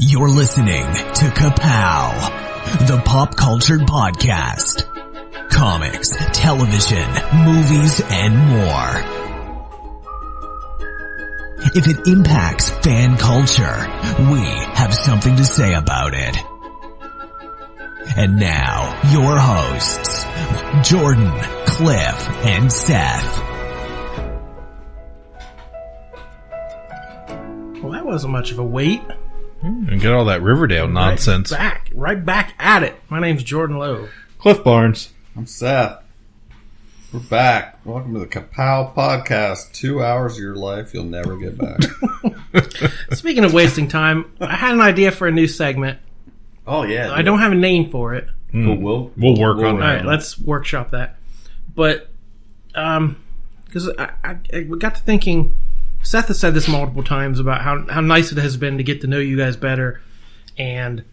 You're listening to Ka-Pow, the Ka-Pow, the pop culture podcast. Comics, television, movies, and more. If it impacts fan culture, we have something to say about it. And now, your hosts, Jordan, Cliff, and Seth. Well, that wasn't much of a wait. And get all that Riverdale nonsense. Right back at it. My name's Jordan Lowe. Cliff Barnes. I'm Seth. We're back. Welcome to the Ka-Pow podcast. 2 hours of your life you'll never get back. Speaking of wasting time, I had an idea for a new segment. Oh, yeah. I don't have a name for it. We'll work on that. All right, let's workshop that. But, because I got to thinking, Seth has said this multiple times about how nice it has been to get to know you guys better. And,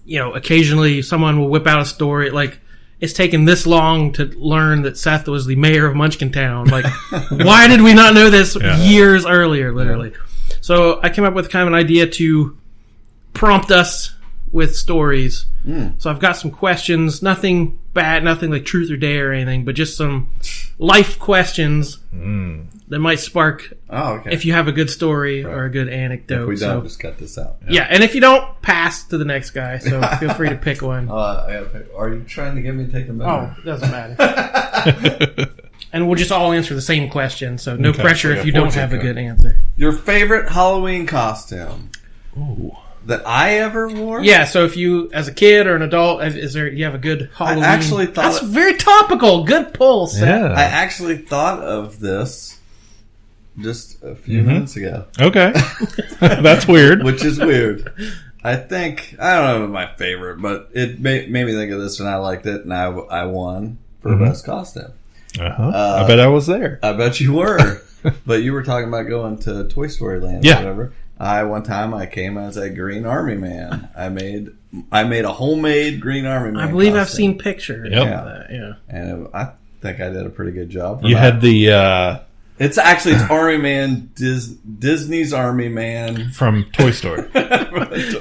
you know, occasionally someone will whip out a story like, it's taken this long to learn that Seth was the mayor of Munchkin Town. Like, why did we not know this years earlier, literally? Yeah. So I came up with kind of an idea to prompt us with stories. So I've got some questions, nothing bad, nothing like truth or dare or anything, but just some life questions that might spark if you have a good story or a good anecdote. If we don't, just cut this out. Yeah, and if you don't, pass to the next guy, so feel free to pick one. Are you trying to get me to take the middle? Oh, it doesn't matter. And we'll just all answer the same question, so no pressure if you don't have a good answer. Your favorite Halloween costume? Ooh. That I ever wore? Yeah, so if you, as a kid or an adult, you have a good Halloween... I actually thought... That's very topical. Good pull, Seth. Yeah. I actually thought of this just a few minutes ago. Okay. That's weird. Which is weird. I think... I don't know if it's my favorite, but it made me think of this and I liked it, and I won for best costume. I bet I was there. I bet you were. But you were talking about going to Toy Story Land or whatever. One time I came as a Green Army Man. I made a homemade Green Army Man. I believe costume. I've seen pictures of that. Yeah, and I think I did a pretty good job. You had the it's Army Man, Disney's Army Man from Toy Story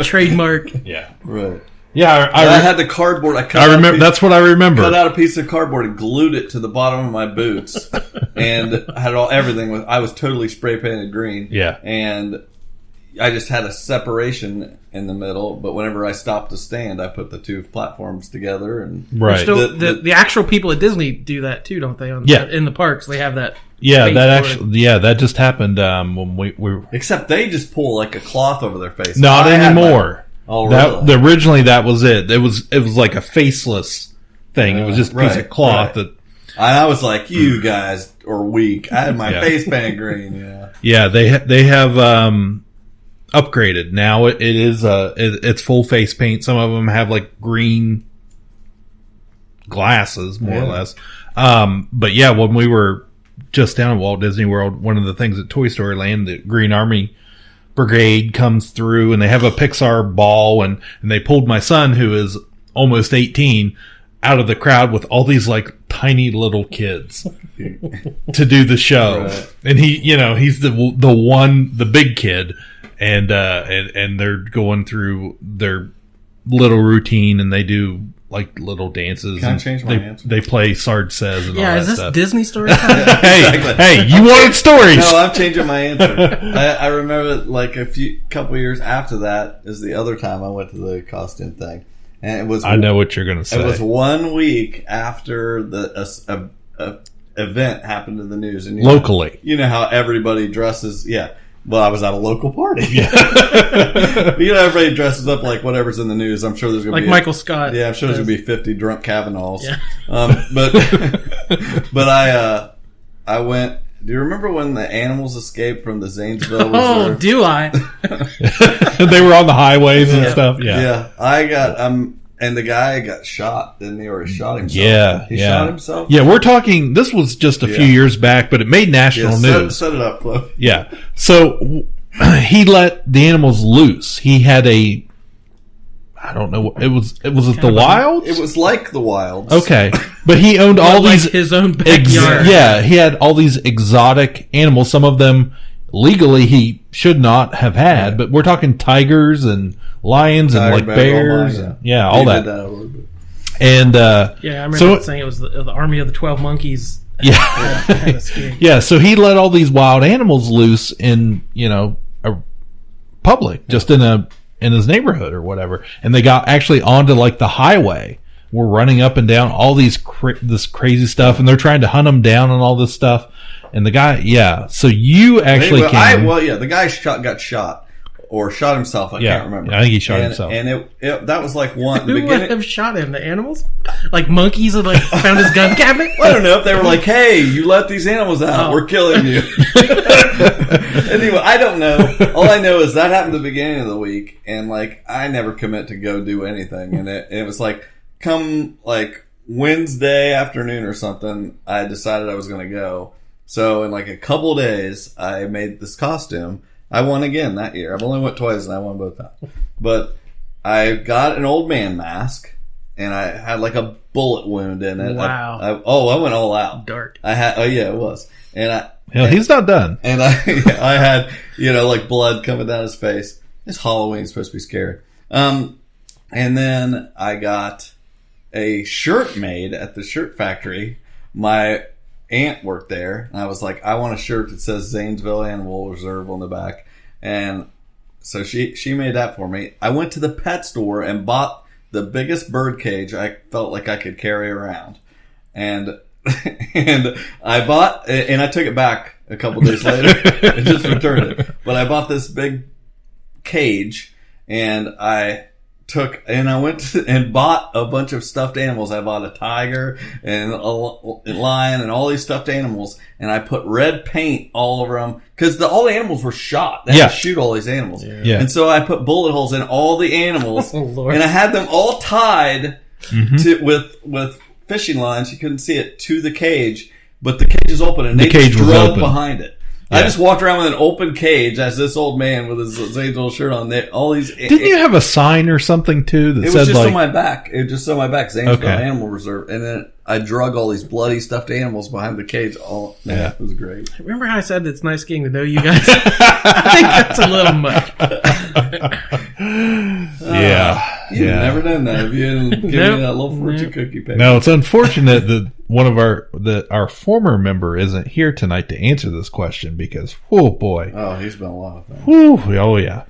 trademark. Yeah, right. Yeah, I had the cardboard. I remember. That's what I remember. Cut out a piece of cardboard and glued it to the bottom of my boots, and had everything with. I was totally spray painted green. Yeah, and I just had a separation in the middle, but whenever I stopped to stand, I put the two platforms together. And right. The actual people at Disney do that too, don't they? In the parks, they have that. Yeah, that just happened when we were. Except they just pull like a cloth over their face. Not anymore. Oh, really? Originally, that was it. It was like a faceless thing. It was just a piece of cloth that. And I was like, "You guys are weak." I had my face painted green. Yeah. Yeah, they have. Upgraded now. It's full face paint. Some of them have like green glasses, more or less. But yeah, when we were just down at Walt Disney World, one of the things at Toy Story Land, the Green Army Brigade comes through, and they have a Pixar ball, and they pulled my son, who is almost 18, out of the crowd with all these like tiny little kids to do the show, and he's the big kid. And they're going through their little routine, and they do like little dances. Can I change my answer? They play Sarge Says and all that stuff. Yeah, is this Disney story time? Hey, you wanted stories. No, I'm changing my answer. I remember like couple years after that is the other time I went to the costume thing, and it was. I know what you're going to say. It was 1 week after the event happened in the news, and locally. You know how everybody dresses, Well, I was at a local party. Yeah. Everybody dresses up like whatever's in the news. I'm sure there's going to be... Like Michael Scott. Yeah, I'm sure there's going to be 50 drunk Kavanaughs. Yeah. But I went... Do you remember when the animals escaped from the Zanesville Reserve? Do I? They were on the highways and stuff. Yeah. Yeah. I got... and the guy got shot, didn't he? Or he shot himself. Yeah. He shot himself? Yeah, we're talking... This was just a few years back, but it made national news. Set it up, Cliff. Yeah. So he let the animals loose. He had I don't know. Was it the Wilds? It was like the Wilds. Okay. But he owned all these... his own backyard. He had all these exotic animals. Some of them legally he should not have had, but we're talking tigers and lions and like bears. All that. And I remember saying it was the army of the 12 monkeys. Yeah. Yeah, so he let all these wild animals loose in, a public, just in his neighborhood or whatever. And they got actually onto like the highway. We're running up and down all this crazy stuff, and they're trying to hunt them down and all this stuff. And the guy, so you actually the guy got shot. Or shot himself. I can't remember. I think he shot himself. And that was like one. Who would have shot him? The animals? Like monkeys had found his gun cabinet? I don't know if they were like, "Hey, you let these animals out. We're killing you." Anyway, I don't know. All I know is that happened at the beginning of the week, and I never commit to go do anything. And it was come Wednesday afternoon or something, I decided I was going to go. So in a couple of days, I made this costume. I won again that year. I've only went twice and I won both times. But I got an old man mask and I had a bullet wound in it. Wow. I went all out. Dark. It was. And he's not done. And I had, blood coming down his face. It's Halloween. It's supposed to be scary. And then I got a shirt made at the shirt factory. My aunt worked there, and I was like, I want a shirt that says Zanesville Animal Reserve on the back. And so she made that for me. I went to the pet store and bought the biggest bird cage I felt like I could carry around. And I bought, and I took it back a couple days later and just returned it. But I bought this big cage, and I went and bought a bunch of stuffed animals. I bought a tiger and a lion and all these stuffed animals, and I put red paint all over them because all the animals were shot. They had to shoot all these animals. Yeah. And so I put bullet holes in all the animals, Lord. and I had them all tied with fishing lines. You couldn't see it to the cage, but the cage is open, and they just drug behind it. Yeah. I just walked around with an open cage as this old man with his Zanesville shirt on. All these. Didn't you have a sign or something too that said it was just on my back. It just on my back, Zanesville Animal Reserve, and then I drug all these bloody stuffed animals behind the cage. It was great. Remember how I said it's nice getting to know you guys? I think that's a little much. You've never done that. Have you given me that little fortune cookie paper? No, it's unfortunate that one of our former member isn't here tonight to answer this question because, oh boy. Oh, he's been a lot of things. Oh yeah.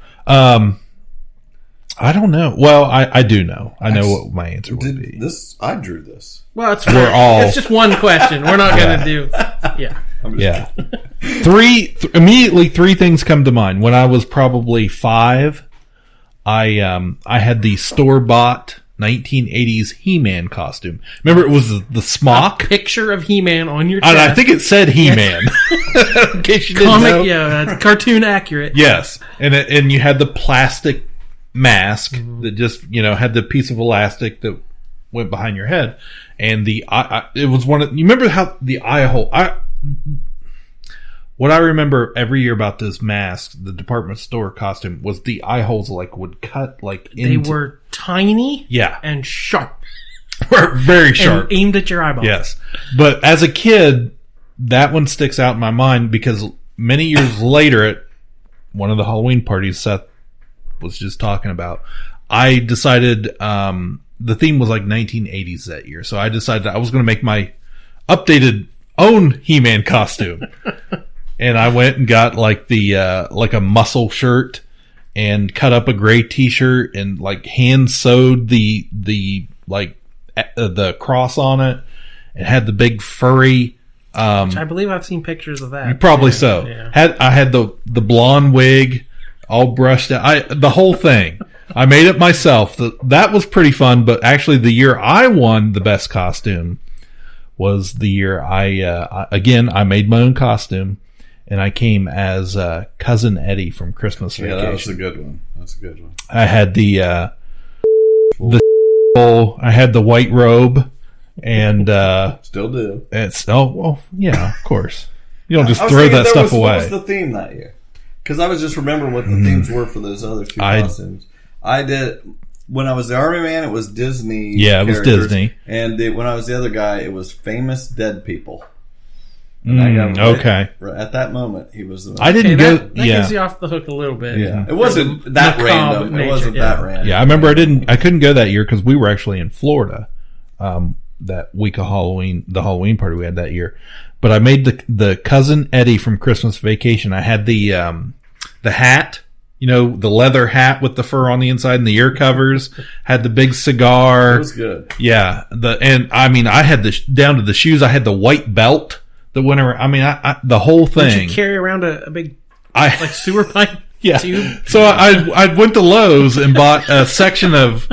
I don't know. Well, I do know. I know what my answer would be. I drew this. Well, it's just one question. We're not going to do. Yeah. Immediately three things come to mind. When I was probably 5, I had the store-bought 1980s He-Man costume. Remember, it was the smock? A picture of He-Man on your chest. And I think it said He-Man. In case you didn't know. Yeah, cartoon accurate. Yes. And you had the plastic mask that just, had the piece of elastic that went behind your head. And it was one of, you remember how the eye hole, what I remember every year about this mask, the department store costume, was the eye holes would cut They were tiny, yeah, and sharp, very sharp, and aimed at your eyeballs. Yes, but as a kid, that one sticks out in my mind because many years later, at one of the Halloween parties Seth was just talking about, I decided the theme was 1980s that year, so I decided I was going to make my updated own He-Man costume. And I went and got a muscle shirt and cut up a gray t-shirt and hand sewed the cross on it and had the big furry, which I believe I've seen pictures of that. Probably so. Yeah. I had the blonde wig all brushed out. The whole thing. I made it myself. That was pretty fun, but actually the year I won the best costume was the year I made my own costume. And I came as Cousin Eddie from Christmas Vacation. Yeah, that's a good one. I had the I had the white robe, and still do. Yeah, of course. You don't just throw that stuff away. What was the theme that year? Because I was just remembering what the themes were for those other two costumes. I did when I was the Army Man. It was Disney. Yeah, it was Disney. And when I was the other guy, it was famous dead people. And I got okay. At that moment, he was the I didn't go. That gets you off the hook a little bit. Yeah, it wasn't that random. It wasn't that random. Yeah, I remember I couldn't go that year because we were actually in Florida that week of Halloween, the Halloween party we had that year. But I made the Cousin Eddie from Christmas Vacation. I had the hat, the leather hat with the fur on the inside and the ear covers. Had the big cigar. It was good. Yeah, I had down to the shoes. I had the white belt that went around. I mean, the whole thing. Did you carry around a big sewer pipe? Yeah. Tube? So I went to Lowe's and bought a section of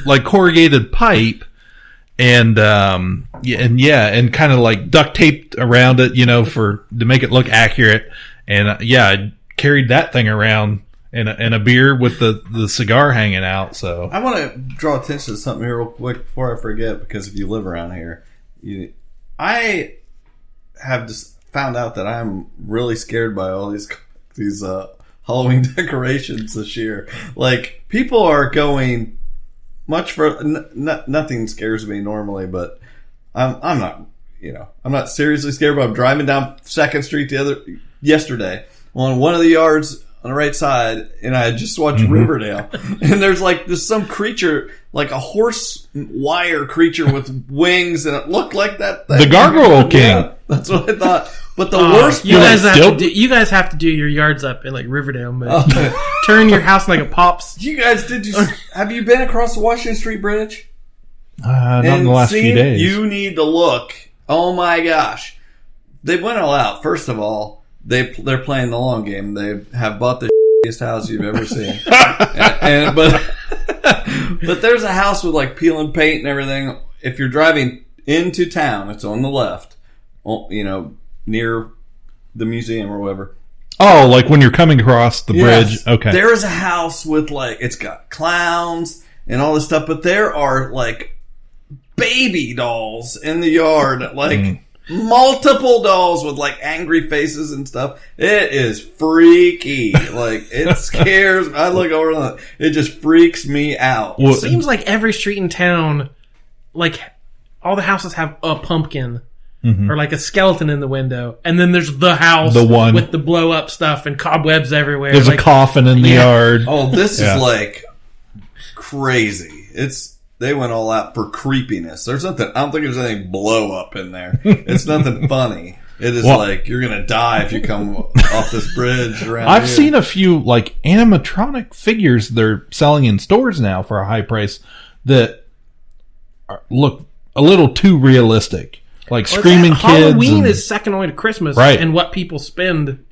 like corrugated pipe. And kind of like duct taped around it, to make it look accurate. And I carried that thing around and a beer with the cigar hanging out. So I want to draw attention to something here real quick before I forget, because if you live around here, I have just found out that I'm really scared by all these Halloween decorations this year. Like, people are going much for nothing scares me normally, but I'm not, I'm not seriously scared. But I'm driving down 2nd Street yesterday on one of the yards on the right side, and I just watched Riverdale, and there's some creature, like a horse wire creature with wings, and it looked like that thing. The Gargoyle King. Yeah, that's what I thought. But the worst, you guys have to do your yards up in like Riverdale mode. Turn your house like a Pops. Have you been across the Washington Street Bridge? Not in the last few days. You need to look. Oh my gosh, they went all out. First of all, they're playing the long game. They have bought the shittiest house you've ever seen. But there's a house with like peeling paint and everything. If you're driving into town, it's on the left. Near the museum or whatever. Oh, like when you're coming across the bridge. Okay. There is a house with it's got clowns and all this stuff, but there are like baby dolls in the yard, multiple dolls with like angry faces and stuff. It is freaky. Like, it scares. I look over and it just freaks me out. It seems like every street in town, like all the houses have a pumpkin. Or like a skeleton in the window, and then there's the house with the blow up stuff and cobwebs everywhere. There's a coffin in the yard. Oh, this is like crazy. They went all out for creepiness. There's nothing. I don't think there's anything blow up in there. It's nothing funny. It is like you're gonna die if you come off this bridge around. I've seen a few like animatronic figures they're selling in stores now for a high price that look a little too realistic. Like screaming kids. Halloween is second only to Christmas, right? And what people spend,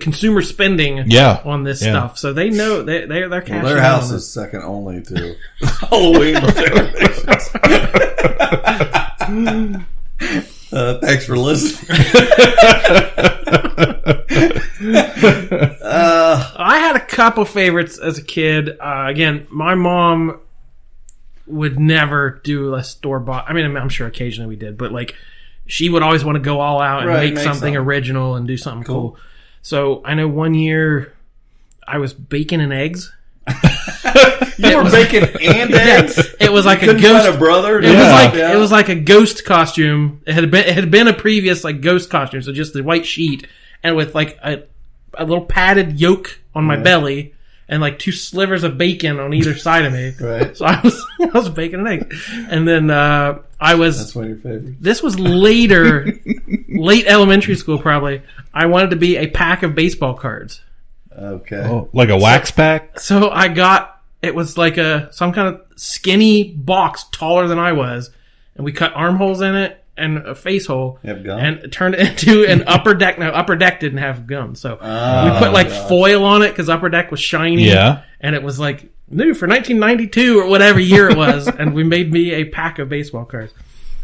consumer spending, on this stuff. So they know they're cashing. Their house is second only to Halloween. Thanks for listening. I had a couple favorites as a kid. Again, my mom would never do a store bought. I mean, I'm sure occasionally we did, but like, she would always want to go all out and make something original and do something cool. So I know one year I was baking and eggs. You were baking and eggs? It was like a ghost. Find a brother? It was like a ghost costume. It had been a previous like ghost costume, so just the white sheet and with like a little padded yolk on my belly. And like 2 slivers of bacon on either side of me. Right. So I was baking an egg. And then That's one of your favorites. This was later, late elementary school probably. I wanted to be a pack of baseball cards. Okay. Oh, like a wax pack? So I got, it was like some kind of skinny box taller than I was. And we cut armholes in it and a face hole. You have gum? And it turned it into an Upper Deck. No, Upper Deck didn't have gum. So we put like foil on it because Upper Deck was shiny. Yeah. And it was like new for 1992 or whatever year it was. And we made me a pack of baseball cards.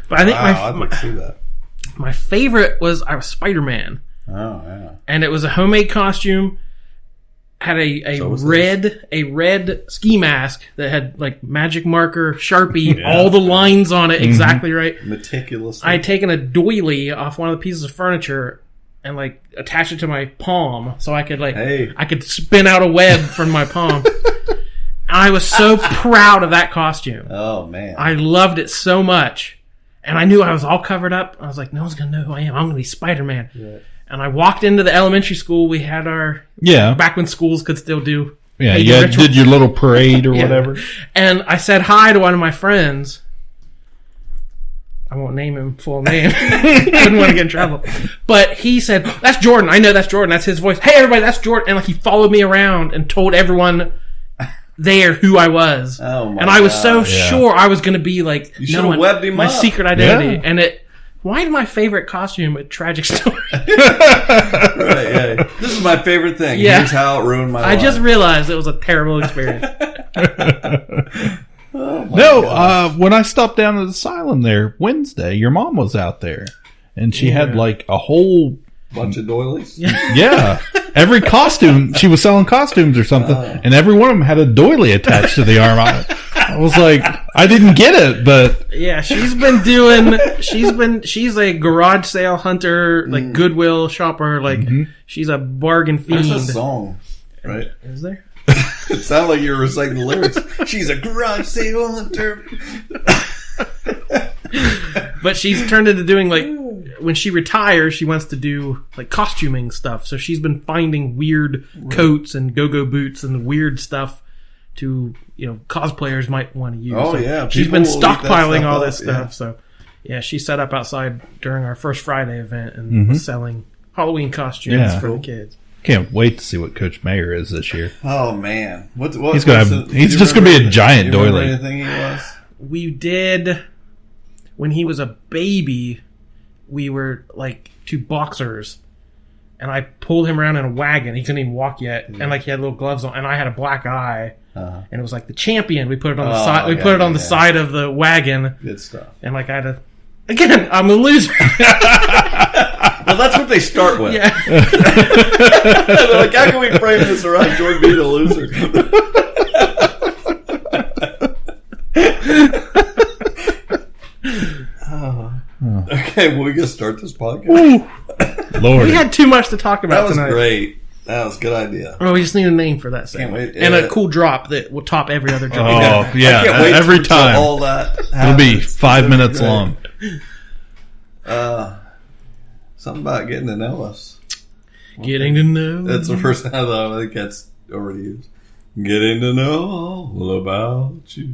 But I think I'd like to see that. My favorite was Spider-Man. Oh, yeah. And it was a homemade costume. Had a red ski mask that had like magic marker, Sharpie, all the lines on it exactly right. Meticulous. I had taken a doily off one of the pieces of furniture and like attached it to my palm so I could I could spin out a web from my palm. I was so proud of that costume. Oh man. I loved it so much. And I knew I was all covered up. I was like, no one's going to know who I am. I'm going to be Spider-Man. Yeah. And I walked into the elementary school. We had our... Yeah. Back when schools could still do... Yeah, you did your little parade or whatever. And I said hi to one of my friends. I won't name him full name. Didn't want to get in trouble. But he said, that's Jordan. I know that's Jordan. That's his voice. Hey, everybody, that's Jordan. And like he followed me around and told everyone there who I was. Oh my and I was so God. sure I was going to be like, you should have webbed him my up. secret identity. Yeah. And why did my favorite costume a tragic story? Right, yeah. This is my favorite thing. Yeah. Here's how it ruined my life. I just realized it was a terrible experience. When I stopped down at the asylum there Wednesday, your mom was out there, and she had like a whole bunch of doilies. yeah. Every costume, she was selling costumes or something, and every one of them had a doily attached to the arm. I was like, I didn't get it, but yeah, she's a garage sale hunter, like Goodwill shopper, like she's a bargain fiend. There's a song, right? Is there? It sounded like you were reciting the lyrics. She's a garage sale hunter. But she's turned into doing like, when she retires, she wants to do like costuming stuff. So she's been finding weird coats and go-go boots and weird stuff to, cosplayers might want to use. Oh, so yeah. she's been People will eat that stockpiling stuff all up, this stuff. yeah. So yeah, she set up outside during our first Friday event and was selling Halloween costumes for the kids. can't wait to see what Coach Mayer is this year. Oh man, what He's just gonna be a giant doily. Anything he was? We did when he was a baby. We were like two boxers, and I pulled him around in a wagon. He couldn't even walk yet, and like he had little gloves on, and I had a black eye, and it was like the champion. We put it on the side. We put it on the side of the wagon. Good stuff. And like I had to. Again, I'm a loser. Well, that's what they start with. Yeah. They're like, how can we frame this around Jordan being a loser? Okay, well, we gonna start this podcast. Lord, We had too much to talk about That was tonight. great. That was a good idea. Oh, we just need a name for that segment. Can't wait. And Yeah. a cool drop that will top every other drop. Oh, yeah. I can't wait Every for time. all that it'll be happens. 5 minutes Great. long. Something about getting to know us. Getting to know. That's the first time I think that's already used. Getting to know all about you.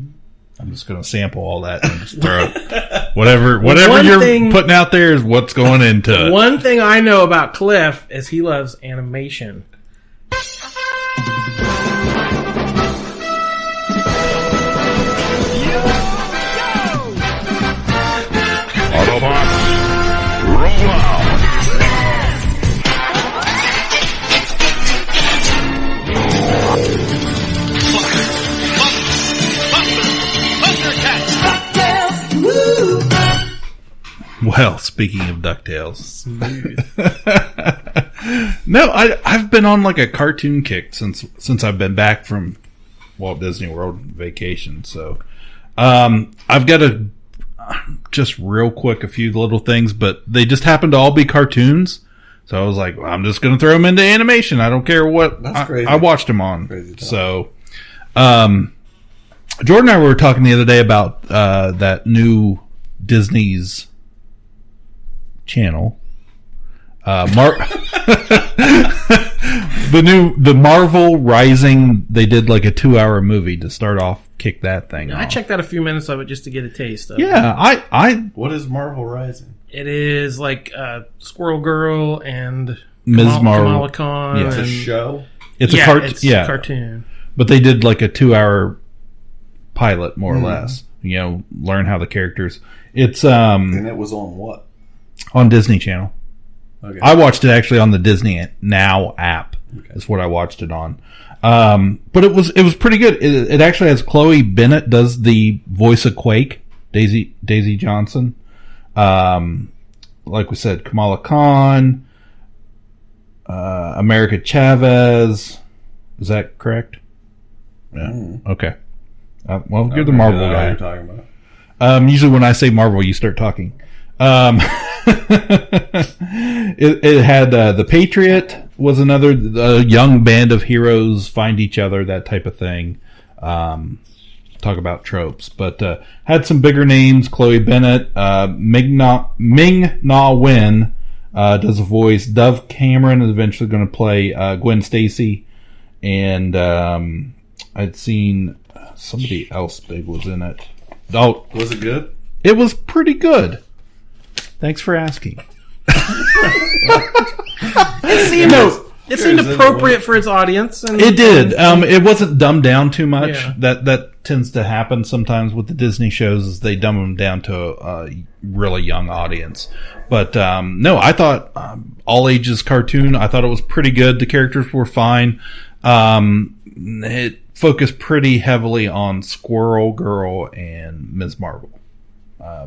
I'm just going to sample all that and just throw it. Whatever One you're thing- putting out there is what's going into it. One thing I know about Cliff is he loves animation. Autobots, roll out! Well, speaking of DuckTales. No, I've been on like a cartoon kick since I've been back from Walt Disney World vacation. So I've got just real quick a few little things, but they just happen to all be cartoons. So I was like, well, I'm just going to throw them into animation. I don't care what That's crazy. I watched them on. Crazy talk. So Jordan and I were talking the other day about that new Disney's channel. The Marvel Rising, they did like a 2-hour movie to start off, kick that thing off. I checked out a few minutes of it just to get a taste of it. Yeah, I What is Marvel Rising? It is like Squirrel Girl and Ms. Marvel. Kamala Khan. Yeah. It's a and- show. It's yeah, a it's yeah, a cartoon. but they did like a 2-hour pilot, more or less. Learn how the characters. It's And it was on what? on Disney Channel. Okay. I watched it actually on the Disney Now app. Okay. Is what I watched it on. But it was pretty good. It actually has Chloe Bennett does the voice of Quake, Daisy Johnson. Like we said, Kamala Khan, America Chavez. Is that correct? Yeah. Okay. Well, you're the Marvel I know what guy. you're talking about. Usually when I say Marvel, you start talking. It had The Patriot was another young band of heroes find each other, that type of thing. talk about tropes. But had some bigger names. Chloe Bennett, Ming-Na Wen does a voice. Dove Cameron is eventually going to play Gwen Stacy. And I'd seen somebody else big was in it. Oh, Was it good? it was pretty good. Thanks for asking. It seemed appropriate for its audience. And, It did. It wasn't dumbed down too much. Yeah. That tends to happen sometimes with the Disney shows, is they dumb them down to a really young audience. But no, I thought all ages cartoon. I thought it was pretty good. The characters were fine. It focused pretty heavily on Squirrel Girl and Ms. Marvel.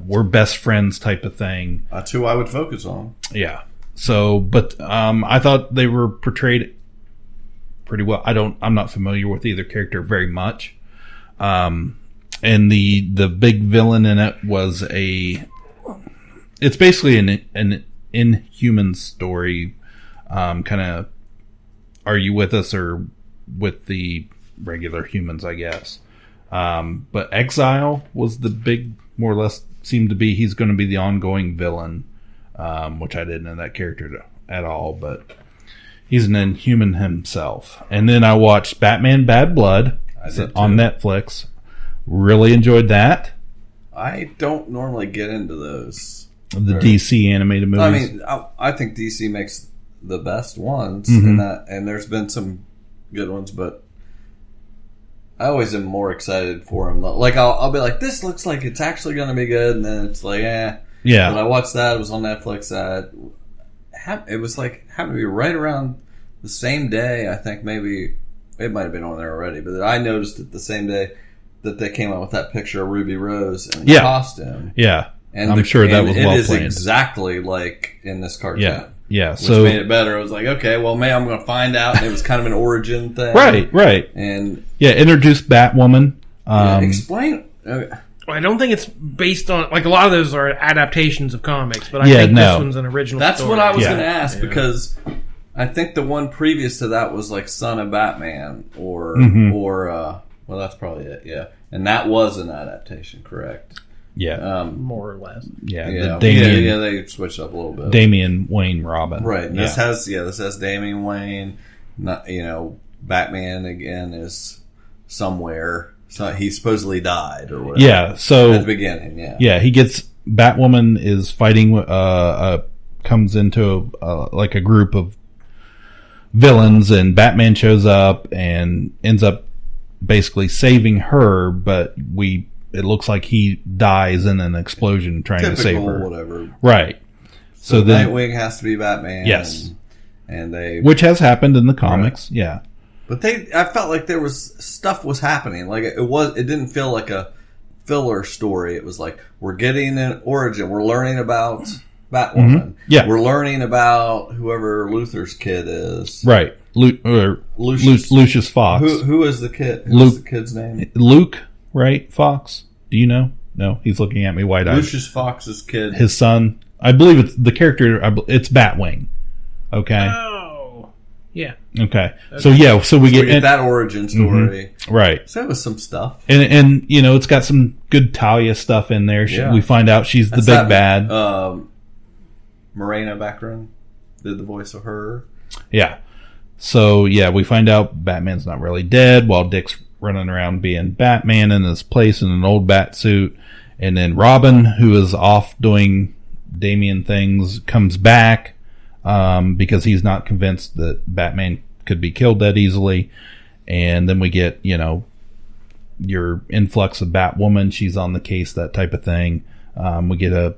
We're best friends type of thing. That's who I would focus on. Yeah. So, but I thought they were portrayed pretty well. I'm not familiar with either character very much. And the big villain in it was it's basically an Inhuman story. Kind of, are you with us or with the regular humans, I guess. But Exile was the big, more or less seemed to be, he's going to be the ongoing villain. Which I didn't know that character at all, but he's an Inhuman himself. And then I watched Batman Bad Blood on Netflix. Really enjoyed that. I don't normally get into those. The DC animated movies. I mean, I think DC makes the best ones, and there's been some good ones, but I always am more excited for them. Like, I'll be like, this looks like it's actually going to be good, and then it's like, Yeah. But I watched that. It was on Netflix. It was like happened to be right around the same day. I think maybe it might have been on there already, but I noticed it the same day that they came out with that picture of Ruby Rose in the costume. Yeah, and I'm sure that was well It is planned. exactly like in this cartoon. Yeah. Which So made it better. I was like, okay, well, maybe I'm going to find out. And it was kind of an origin thing, right. And Introduced Batwoman. explain. I don't think it's based on, like, a lot of those are adaptations of comics, but I Yeah, think no. this one's an original That's story. what I was Yeah. going to ask, Yeah. because I think the one previous to that was like Son of Batman or well, that's probably it. Yeah, and that was an adaptation, correct? Yeah. More or less. The Damian, they switched up a little bit. Damian Wayne Robin. Right. And Yeah. this has Damian Wayne. Not, Batman again is somewhere. So he supposedly died or whatever. Yeah. So at the beginning, yeah. Yeah, he gets Batwoman is fighting. Comes into like a group of villains, and Batman shows up and ends up basically saving her. But it looks like he dies in an explosion trying to save her. Whatever. Right. So then, Nightwing has to be Batman. Yes. And they, which has happened in the comics. Right. Yeah. But I felt like there was stuff was happening. Like it didn't feel like a filler story. It was like, we're getting an origin. We're learning about Batwoman. Mm-hmm. Yeah. We're learning about whoever Luthor's kid is. Right. Lucius Fox. Who is the kid? Luke. Who's the kid's name? Luke, right? Fox. Do you know? No, he's looking at me wide-eyed. Lucius Fox's kid. His son. I believe it's the character. It's Batwing. Okay. Oh, yeah. Okay. So we get that origin story. Mm-hmm. Right. So it was some stuff. And it's got some good Talia stuff in there. Yeah. We find out she's the big bad. Morena Baccarin did the voice of her. Yeah. So we find out Batman's not really dead while Dick's running around being Batman in his place in an old bat suit. And then Robin, who is off doing Damian things, comes back because he's not convinced that Batman could be killed that easily. And then we get, your influx of Batwoman. She's on the case, that type of thing. We get a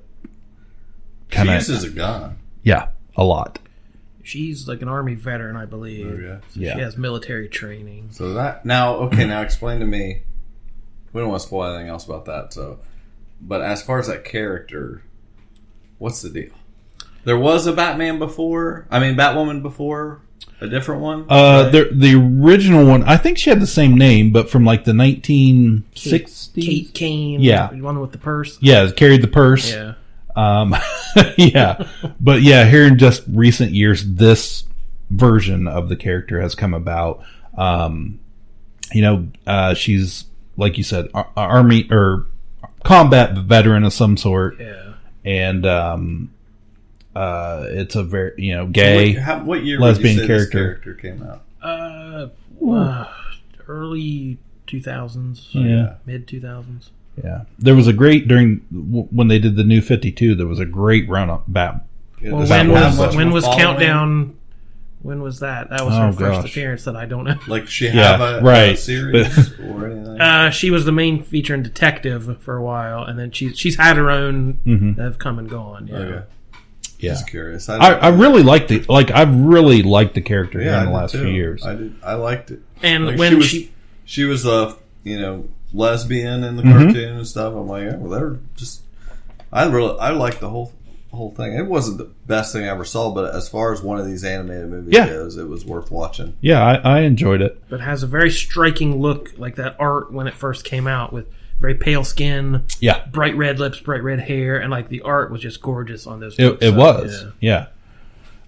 kind of... She uses a gun. Yeah, a lot. She's like an Army veteran, I believe. Oh, yeah. So she has military training. So now explain to me. We don't want to spoil anything else about that. So, but as far as that character, what's the deal? There was a Batwoman before, a different one. Right? The original one, I think she had the same name, but from like the 1960s. Kate Kane. Yeah, the one with the purse. Yeah, carried the purse. Yeah. Yeah, but here in just recent years, this version of the character has come about. She's like you said, army or combat veteran of some sort. Yeah. And it's a very gay what year lesbian would you say character. This character came out? Early 2000s. Yeah. Mid 2000s. Yeah, there was a great when they did the New 52. There was a great run up bat. Yeah, Well, when was Countdown? When was that? That was her first appearance that I don't know. Like, does she have a series or anything? She was the main feature and detective for a while, and then she's had her own that have come and gone. Yeah. Okay. Yeah, just curious. I really liked the I've really liked the character in the last few years. I liked it. And like when she was a lesbian in the cartoon and stuff. I'm like, well, they're just. I liked the whole thing. It wasn't the best thing I ever saw, but as far as one of these animated movies goes, it was worth watching. Yeah, I enjoyed it. But it has a very striking look, like that art when it first came out, with very pale skin, bright red lips, bright red hair, and like the art was just gorgeous on those. It was, yeah.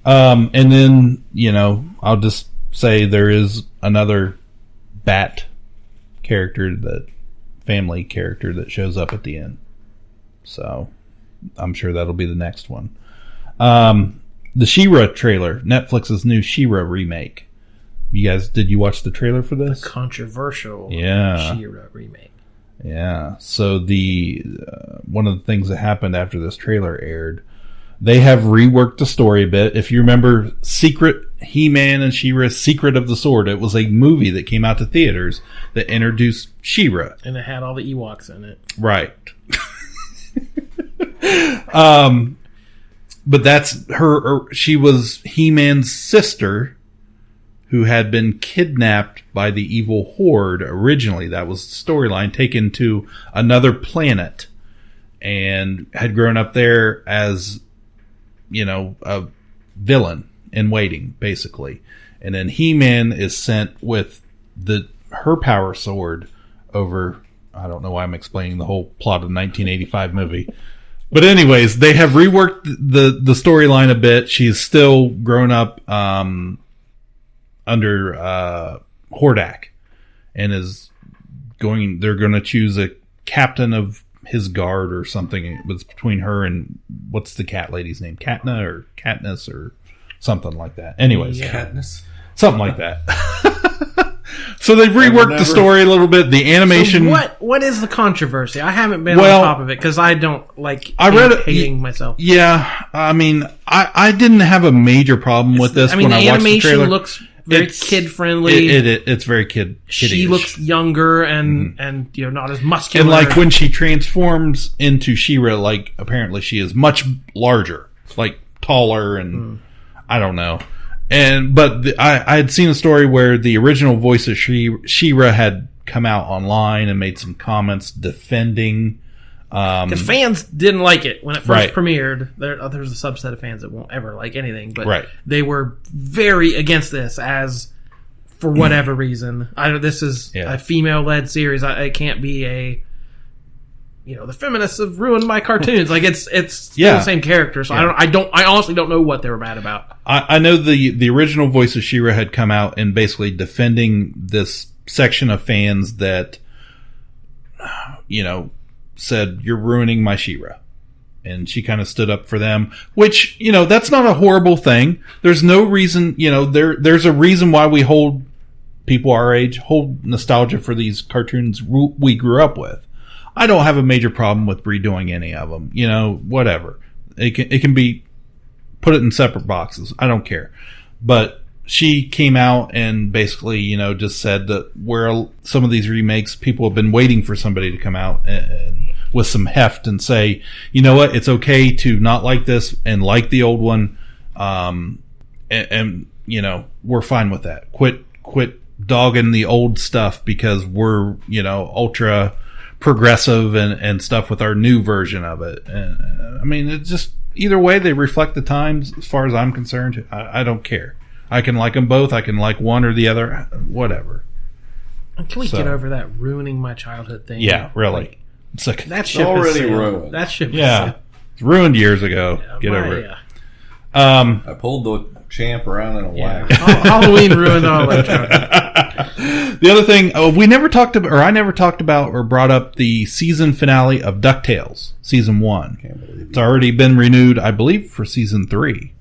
And then I'll just say there is another bat character, family character that shows up at the end. So I'm sure that'll be the next one. The She-Ra trailer, Netflix's new She-Ra remake. Did you watch the trailer for this? The controversial She-Ra remake. Yeah. So one of the things that happened after this trailer aired, they have reworked the story a bit. If you remember He-Man and She-Ra's Secret of the Sword, it was a movie that came out to theaters that introduced She-Ra. And it had all the Ewoks in it. Right. But that's her. She was He-Man's sister, who had been kidnapped by the evil Horde originally. That was the storyline, taken to another planet, and had grown up there as, a villain in waiting, basically. And then He-Man is sent with her power sword over. I don't know why I'm explaining the whole plot of the 1985 movie. But anyways, they have reworked the storyline a bit. She's still grown up under Hordak, and they're going to choose a captain of his guard or something. It was between her and, what's the cat lady's name? Katna or Katniss or something like that. Anyways. Katniss. Something like that. So they've reworked the story a little bit. The animation. So what is the controversy? I haven't been on top of it because I don't like. I read hating myself. Yeah, I mean, I didn't have a major problem with this. When the animation looks very kid friendly. It's very kid. She looks younger and not as muscular. And like when she transforms into She-Ra, like apparently she is much larger, like taller, and I don't know. But I had seen a story where the original voice of She-Ra had come out online and made some comments defending. Because fans didn't like it when it first premiered. There's a subset of fans that won't ever like anything, but they were very against this for whatever reason. This is a female-led series. It can't be the feminists have ruined my cartoons. Like it's still the same character. So I honestly don't know what they were mad about. I know the original voice of She-Ra had come out and basically defending this section of fans that, said, you're ruining my She-Ra. And she kind of stood up for them, which, that's not a horrible thing. There's no reason, there's a reason why we people our age hold nostalgia for these cartoons we grew up with. I don't have a major problem with redoing any of them. Whatever. It can be, put it in separate boxes. I don't care. But she came out and basically, just said that where some of these remakes, people have been waiting for somebody to come out and with some heft and say, you know what, it's okay to not like this and like the old one. And we're fine with that. Quit dogging the old stuff because we're, ultra progressive and stuff with our new version of it. And, I mean, it's just either way they reflect the times. As far as I'm concerned, I don't care. I can like them both. I can like one or the other, whatever. Can we get over that ruining my childhood thing? Yeah, really. It's like that ship already is ruined. That ship is it's ruined years ago. Get over it. I pulled the champ around in a wax. Halloween ruined all that. The other thing, we never talked about, or I never talked about or brought up the season finale of DuckTales, season 1. It's already been renewed, I believe, for season 3.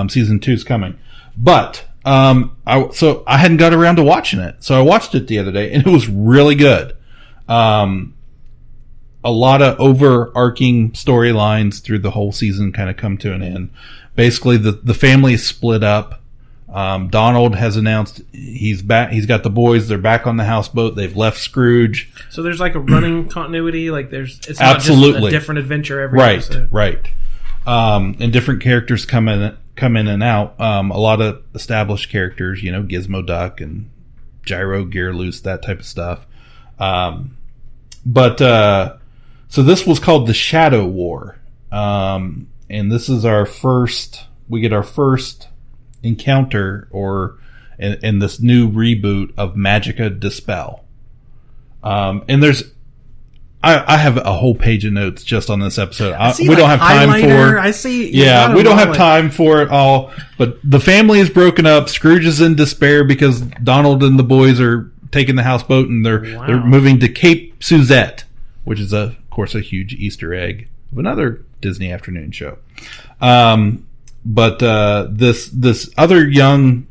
Season 2 is coming. But, so I hadn't got around to watching it. So I watched it the other day, and it was really good. A lot of overarching storylines through the whole season kind of come to an end. Basically, the family is split up. Donald has announced he's back. He's got the boys. They're back on the houseboat. They've left Scrooge. So there's like a running continuity. Like it's not Absolutely. just a different adventure every episode. Right. And different characters come in and out. A lot of established characters, Gizmo Duck and Gyro Gear Loose, that type of stuff. So this was called the Shadow War. And this is we get our first encounter in this new reboot of Magica Dispel. And I have a whole page of notes just on this episode. We don't have time for. I see. Yeah, we don't have time for it all. But the family is broken up. Scrooge is in despair because Donald and the boys are taking the houseboat and they're moving to Cape Suzette, which is of course a huge Easter egg of another Disney afternoon show. But this other young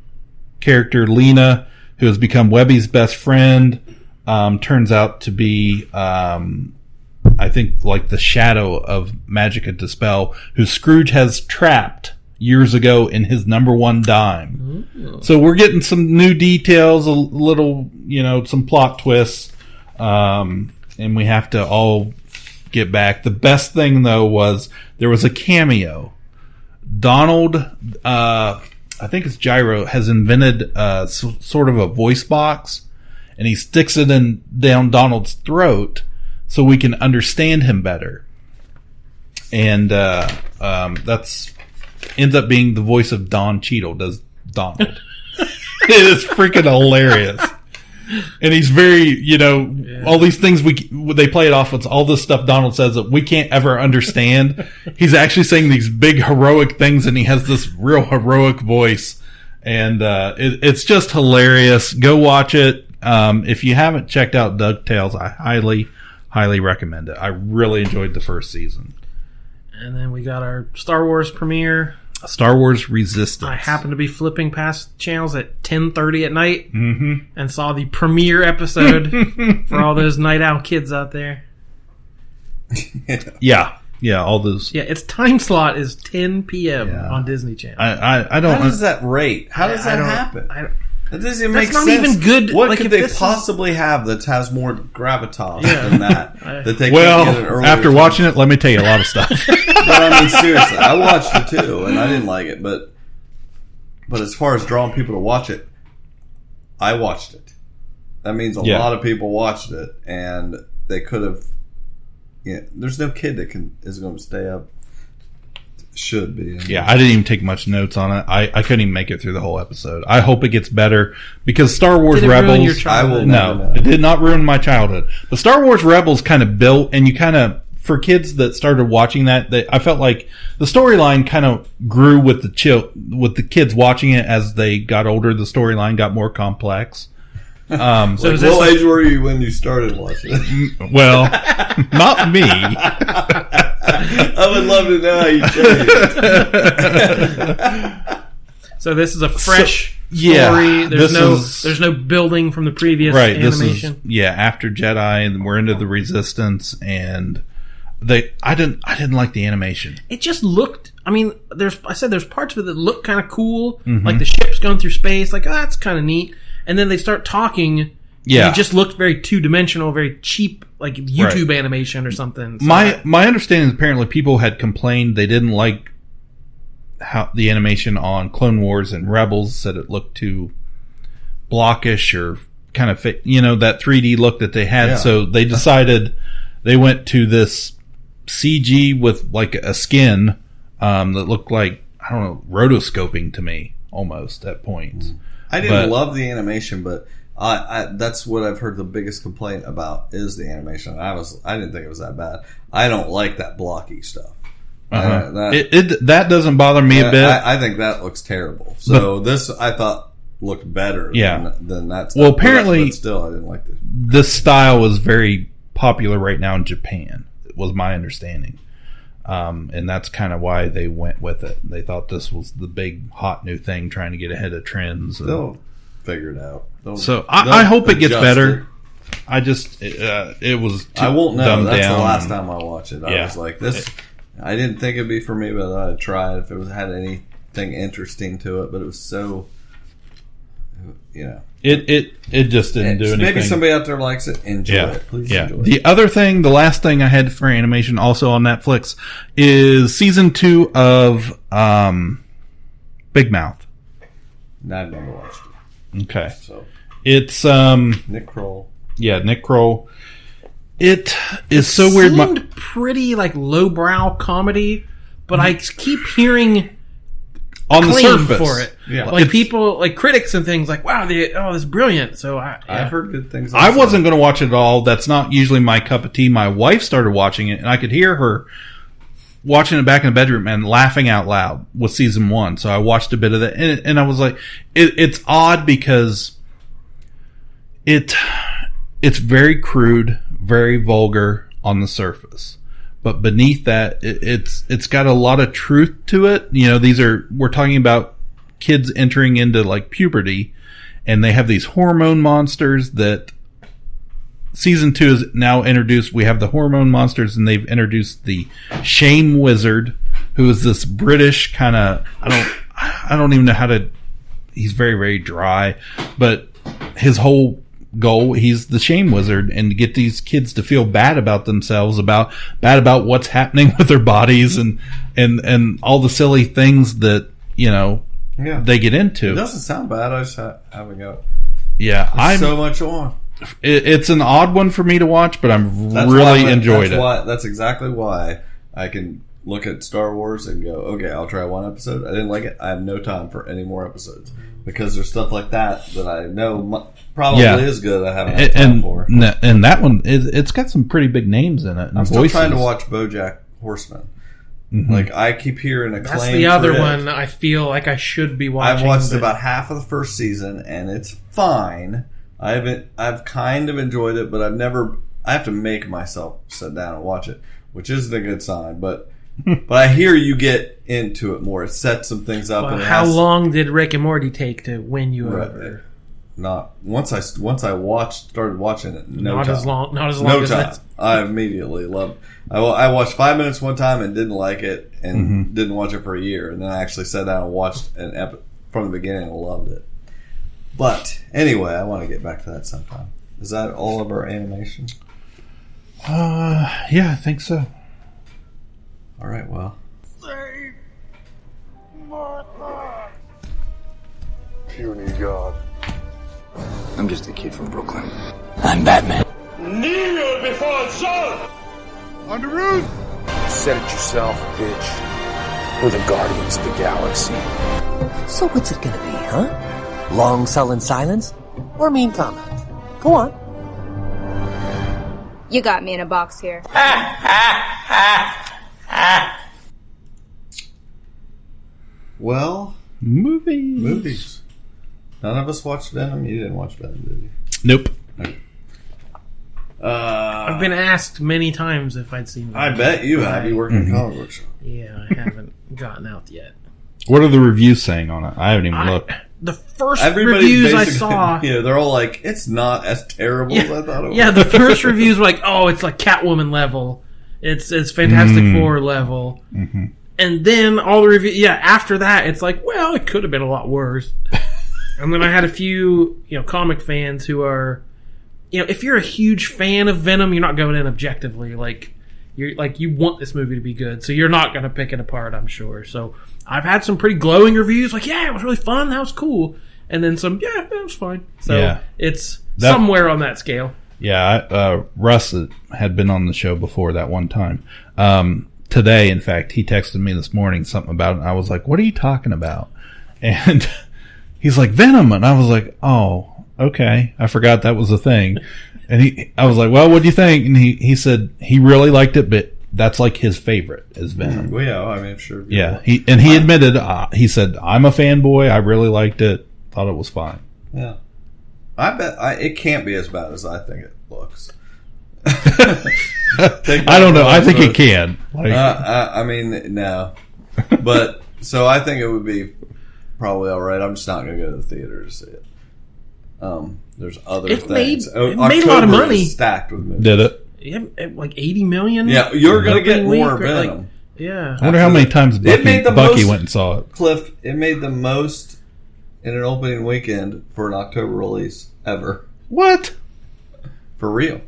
character, Lena, who has become Webby's best friend, turns out to be, I think, like the shadow of Magica Dispel, who Scrooge has trapped years ago in his number one dime. Mm-hmm. So we're getting some new details, a little, some plot twists, and we have to all get back. The best thing, though, was there was a cameo. Donald, I think it's Gyro, has invented sort of a voice box, and he sticks it down Donald's throat so we can understand him better. And that's ends up being the voice of Don Cheadle does Donald. It is freaking hilarious. And he's very, all these things they play it off with all this stuff Donald says that we can't ever understand. He's actually saying these big heroic things, and he has this real heroic voice. And it's just hilarious. Go watch it. If you haven't checked out DuckTales, I highly, highly recommend it. I really enjoyed the first season. And then we got our Star Wars premiere. Star Wars Resistance. I happened to be flipping past channels at 10:30 at night and saw the premiere episode for all those night owl kids out there. Yeah, all those. Yeah, its time slot is 10 p.m. on Disney Channel. I don't. How does that rate? How does that happen? That doesn't make sense. That's not even good. What could they possibly have that has more gravitas than that? That they well, can get an earlier after time? watching it, let me tell you a lot of stuff. But I mean, seriously, I watched it too, and I didn't like it. But as far as drawing people to watch it, I watched it. That means a lot of people watched it, and they could have. There's no kid that is going to stay up. Should be. Yeah, I didn't even take much notes on it. I couldn't even make it through the whole episode. I hope it gets better because Star Wars Rebels. Ruin your childhood? No, it did not ruin my childhood. But Star Wars Rebels kind of built, and you kind of, for kids that started watching that, I felt like the storyline kind of grew with the kids watching it as they got older. The storyline got more complex. So what age were you when you started watching it? Well, not me. I would love to know how you changed. So this is a fresh story. There's no building from the previous animation. This is after Jedi, and we're into the Resistance, and I didn't like the animation. It just looked. I mean, there's parts of it that look kind of cool, like the ship's going through space. Like, that's kind of neat. And then they start talking. Yeah, it just looked very two-dimensional, very cheap, like YouTube animation or something. So my understanding is apparently people had complained they didn't like how the animation on Clone Wars and Rebels, said it looked too blockish or kind of that 3D look that they had. Yeah. So they decided they went to this CG with like a skin that looked like, I don't know, rotoscoping to me almost at points. I didn't love the animation, but that's what I've heard the biggest complaint about is the animation. I didn't think it was that bad. I don't like that blocky stuff. That doesn't bother me a bit. I think that looks terrible. So this, I thought, looked better. Yeah. Than that. Well, apparently, but still, I didn't like this. This style was very popular right now in Japan. Was my understanding, and that's kind of why they went with it. They thought this was the big hot new thing, trying to get ahead of trends. They'll figure it out. I hope it gets better. I just it was. I won't know. Dumbed That's down the last time I watched it. I Yeah. was like, this. I didn't think it'd be for me, but I'd try it if it had anything interesting to it. But it was so, It just didn't do anything. Maybe somebody out there likes it. Enjoy it. Please enjoy it. The last thing I had for animation, also on Netflix, is season 2 of Big Mouth. No, I've never watched it. Okay, So it's Nick Kroll. Yeah, Nick Kroll. It is so weird. Seemed pretty like lowbrow comedy, but I keep hearing On the claim surface for it. Yeah. Like people, like critics and things, like wow, this is brilliant. So I've heard good things. I wasn't going to watch it at all. That's not usually my cup of tea. My wife started watching it, and I could hear her watching it back in the bedroom and laughing out loud with season 1. So I watched a bit of it, and I was like, it's odd because it's very crude, very vulgar on the surface, but beneath that, it's got a lot of truth to it. We're talking about kids entering into like puberty, and they have these hormone monsters that season 2 is now introduced. We have the hormone monsters, and they've introduced the shame wizard, who is this British kind of, I don't even know how to, he's very, very dry, but his whole goal, he's the shame wizard, and to get these kids to feel bad about themselves, bad about what's happening with their bodies, and all the silly things that they get into. It doesn't sound bad. I just haven't got. Yeah, There's so much on. It's an odd one for me to watch, but really enjoyed it. That's exactly why I can look at Star Wars and go, okay, I'll try one episode. I didn't like it. I have no time for any more episodes. Because there's stuff like that I know probably is good. I haven't had time for. And that one, it's got some pretty big names in it. I'm still trying to watch BoJack Horseman. Mm-hmm. Like, I keep hearing acclaim. That's the other one I feel like I should be watching. I've watched about half of the first season, and it's fine. I've kind of enjoyed it, but I have to make myself sit down and watch it, which isn't a good sign, but I hear you get into it more. It sets some things up. Well, how long did Rick and Morty take to win you over? Not once I started watching it. Not as long as that. I immediately loved. I watched 5 minutes one time and didn't like it, and didn't watch it for a year, and then I actually sat down and watched an from the beginning and loved it. But anyway, I want to get back to that sometime. Is that all of our animation? Yeah, I think so. All right, well. Save Martha! Puny God. I'm just a kid from Brooklyn. I'm Batman. Kneel before Zod! On the roof! Said it yourself, bitch. We're the Guardians of the Galaxy. So what's it gonna be, huh? Long sullen silence? Or mean comment? Go on. You got me in a box here. Well, movies. None of us watched Venom. You didn't watch Venom, did you? Nope. Okay. I've been asked many times if I'd seen Venom. I bet you have. You work in a comic book shop. Yeah, I haven't gotten out yet. What are the reviews saying on it? I haven't even looked. The first reviews I saw... Yeah, they're all like, it's not as terrible as I thought it was. Yeah, the first reviews were like, oh, it's like Catwoman level. It's Fantastic Four level. Mm-hmm. And then all the reviews... Yeah, after that, it's like, well, it could have been a lot worse. And then I had a few, comic fans who are... if you're a huge fan of Venom, you're not going in objectively. You want this movie to be good, so you're not going to pick it apart, I'm sure. So I've had some pretty glowing reviews, like, yeah, it was really fun, that was cool. And then some, yeah, it was fine. So it's somewhere on that scale. Yeah, Russ had been on the show before that one time. Today, in fact, he texted me this morning something about it, and I was like, what are you talking about? And he's like, Venom, and I was like, oh, okay, I forgot that was a thing. And I was like, well, what do you think? And he said he really liked it, but that's like his favorite is Venom. Well, yeah, I mean, sure. Yeah, he admitted, he said, I'm a fanboy, I really liked it, thought it was fine. Yeah. I bet it can't be as bad as I think it looks. I don't know. I think it can. Like, I mean, no. But, so I think it would be probably alright. I'm just not going to go to the theater to see it. There's other things. It made a lot of money. Stacked with movies. did it? Yeah, like $80 million. Yeah, you're going to get opening more week, or Venom. like, yeah. I wonder how many times Bucky most, went and saw it. Cliff, it made the most in an opening weekend for an October release ever. What? For real.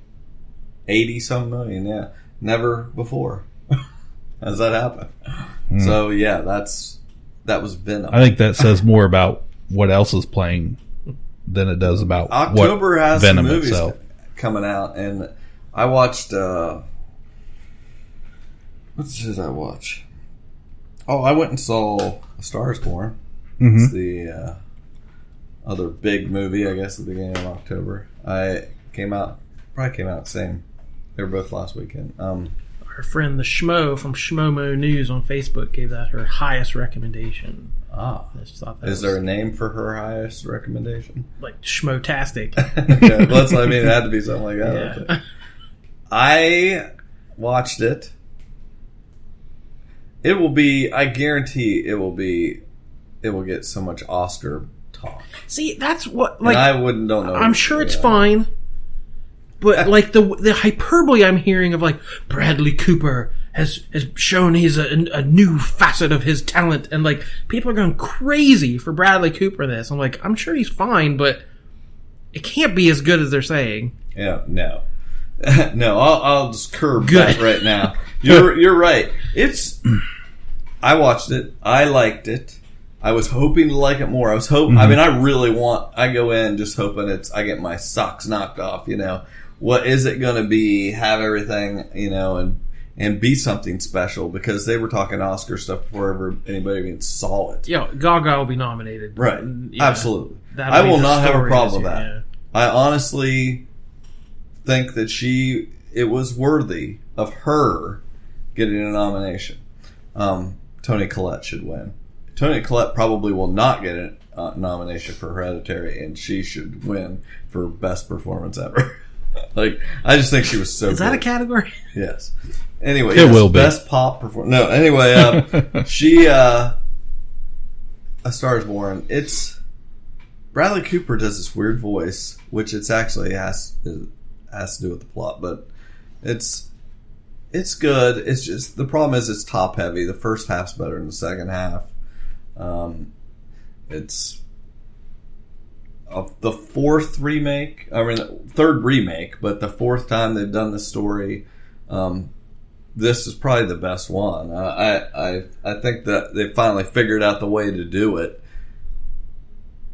80-some million, yeah. Never before has that happened. So, yeah, that was Venom. I think that says more about what else is playing than it does about October what has Venom some movies itself. coming out, and I watched what did I watch? Oh, I went and saw A Star Is Born. It's the other big movie, I guess, at the beginning of October. Probably came out same. They were both last weekend. Our friend the Schmo from Schmomo News on Facebook gave that her highest recommendation. I just thought that Is there a name for her highest recommendation? like Schmotastic? Okay, well, I mean, it had to be something like that. Yeah. I watched it. It will be, I guarantee it will get so much Oscar talk. See, that's what, And like, I don't know. I'm sure it's fine, but like the hyperbole I'm hearing of like Bradley Cooper has shown he's a new facet of his talent, and like people are going crazy for Bradley Cooper. I'm like, I'm sure he's fine, but it can't be as good as they're saying. Yeah, no. No, I'll just curb Good. that right now. You're right. I watched it. I liked it. I was hoping to like it more. I was hoping. I mean, I go in just hoping I get my socks knocked off. You know, what is it going to be? Have everything, you know, and be something special, because they were talking Oscar stuff before anybody even saw it. Yeah, Gaga will be nominated. Right. Yeah, Absolutely. that'll I be will the not have a story problem with this that. year, I honestly think that it was worthy of her getting a nomination. Toni Collette should win. Toni Collette probably will not get a nomination for Hereditary, and she should win for best performance ever. Like, I just think she was so Is that good. a category? Yes. Anyway, It will be. best pop performance. No, anyway, she A Star Is Born. It's Bradley Cooper does this weird voice, which it's actually has to do with the plot, but it's good. It's just, the problem is it's top heavy. The first half's better than the second half. It's the third remake, but the fourth time they've done this story. This is probably the best one. I think that they finally figured out the way to do it.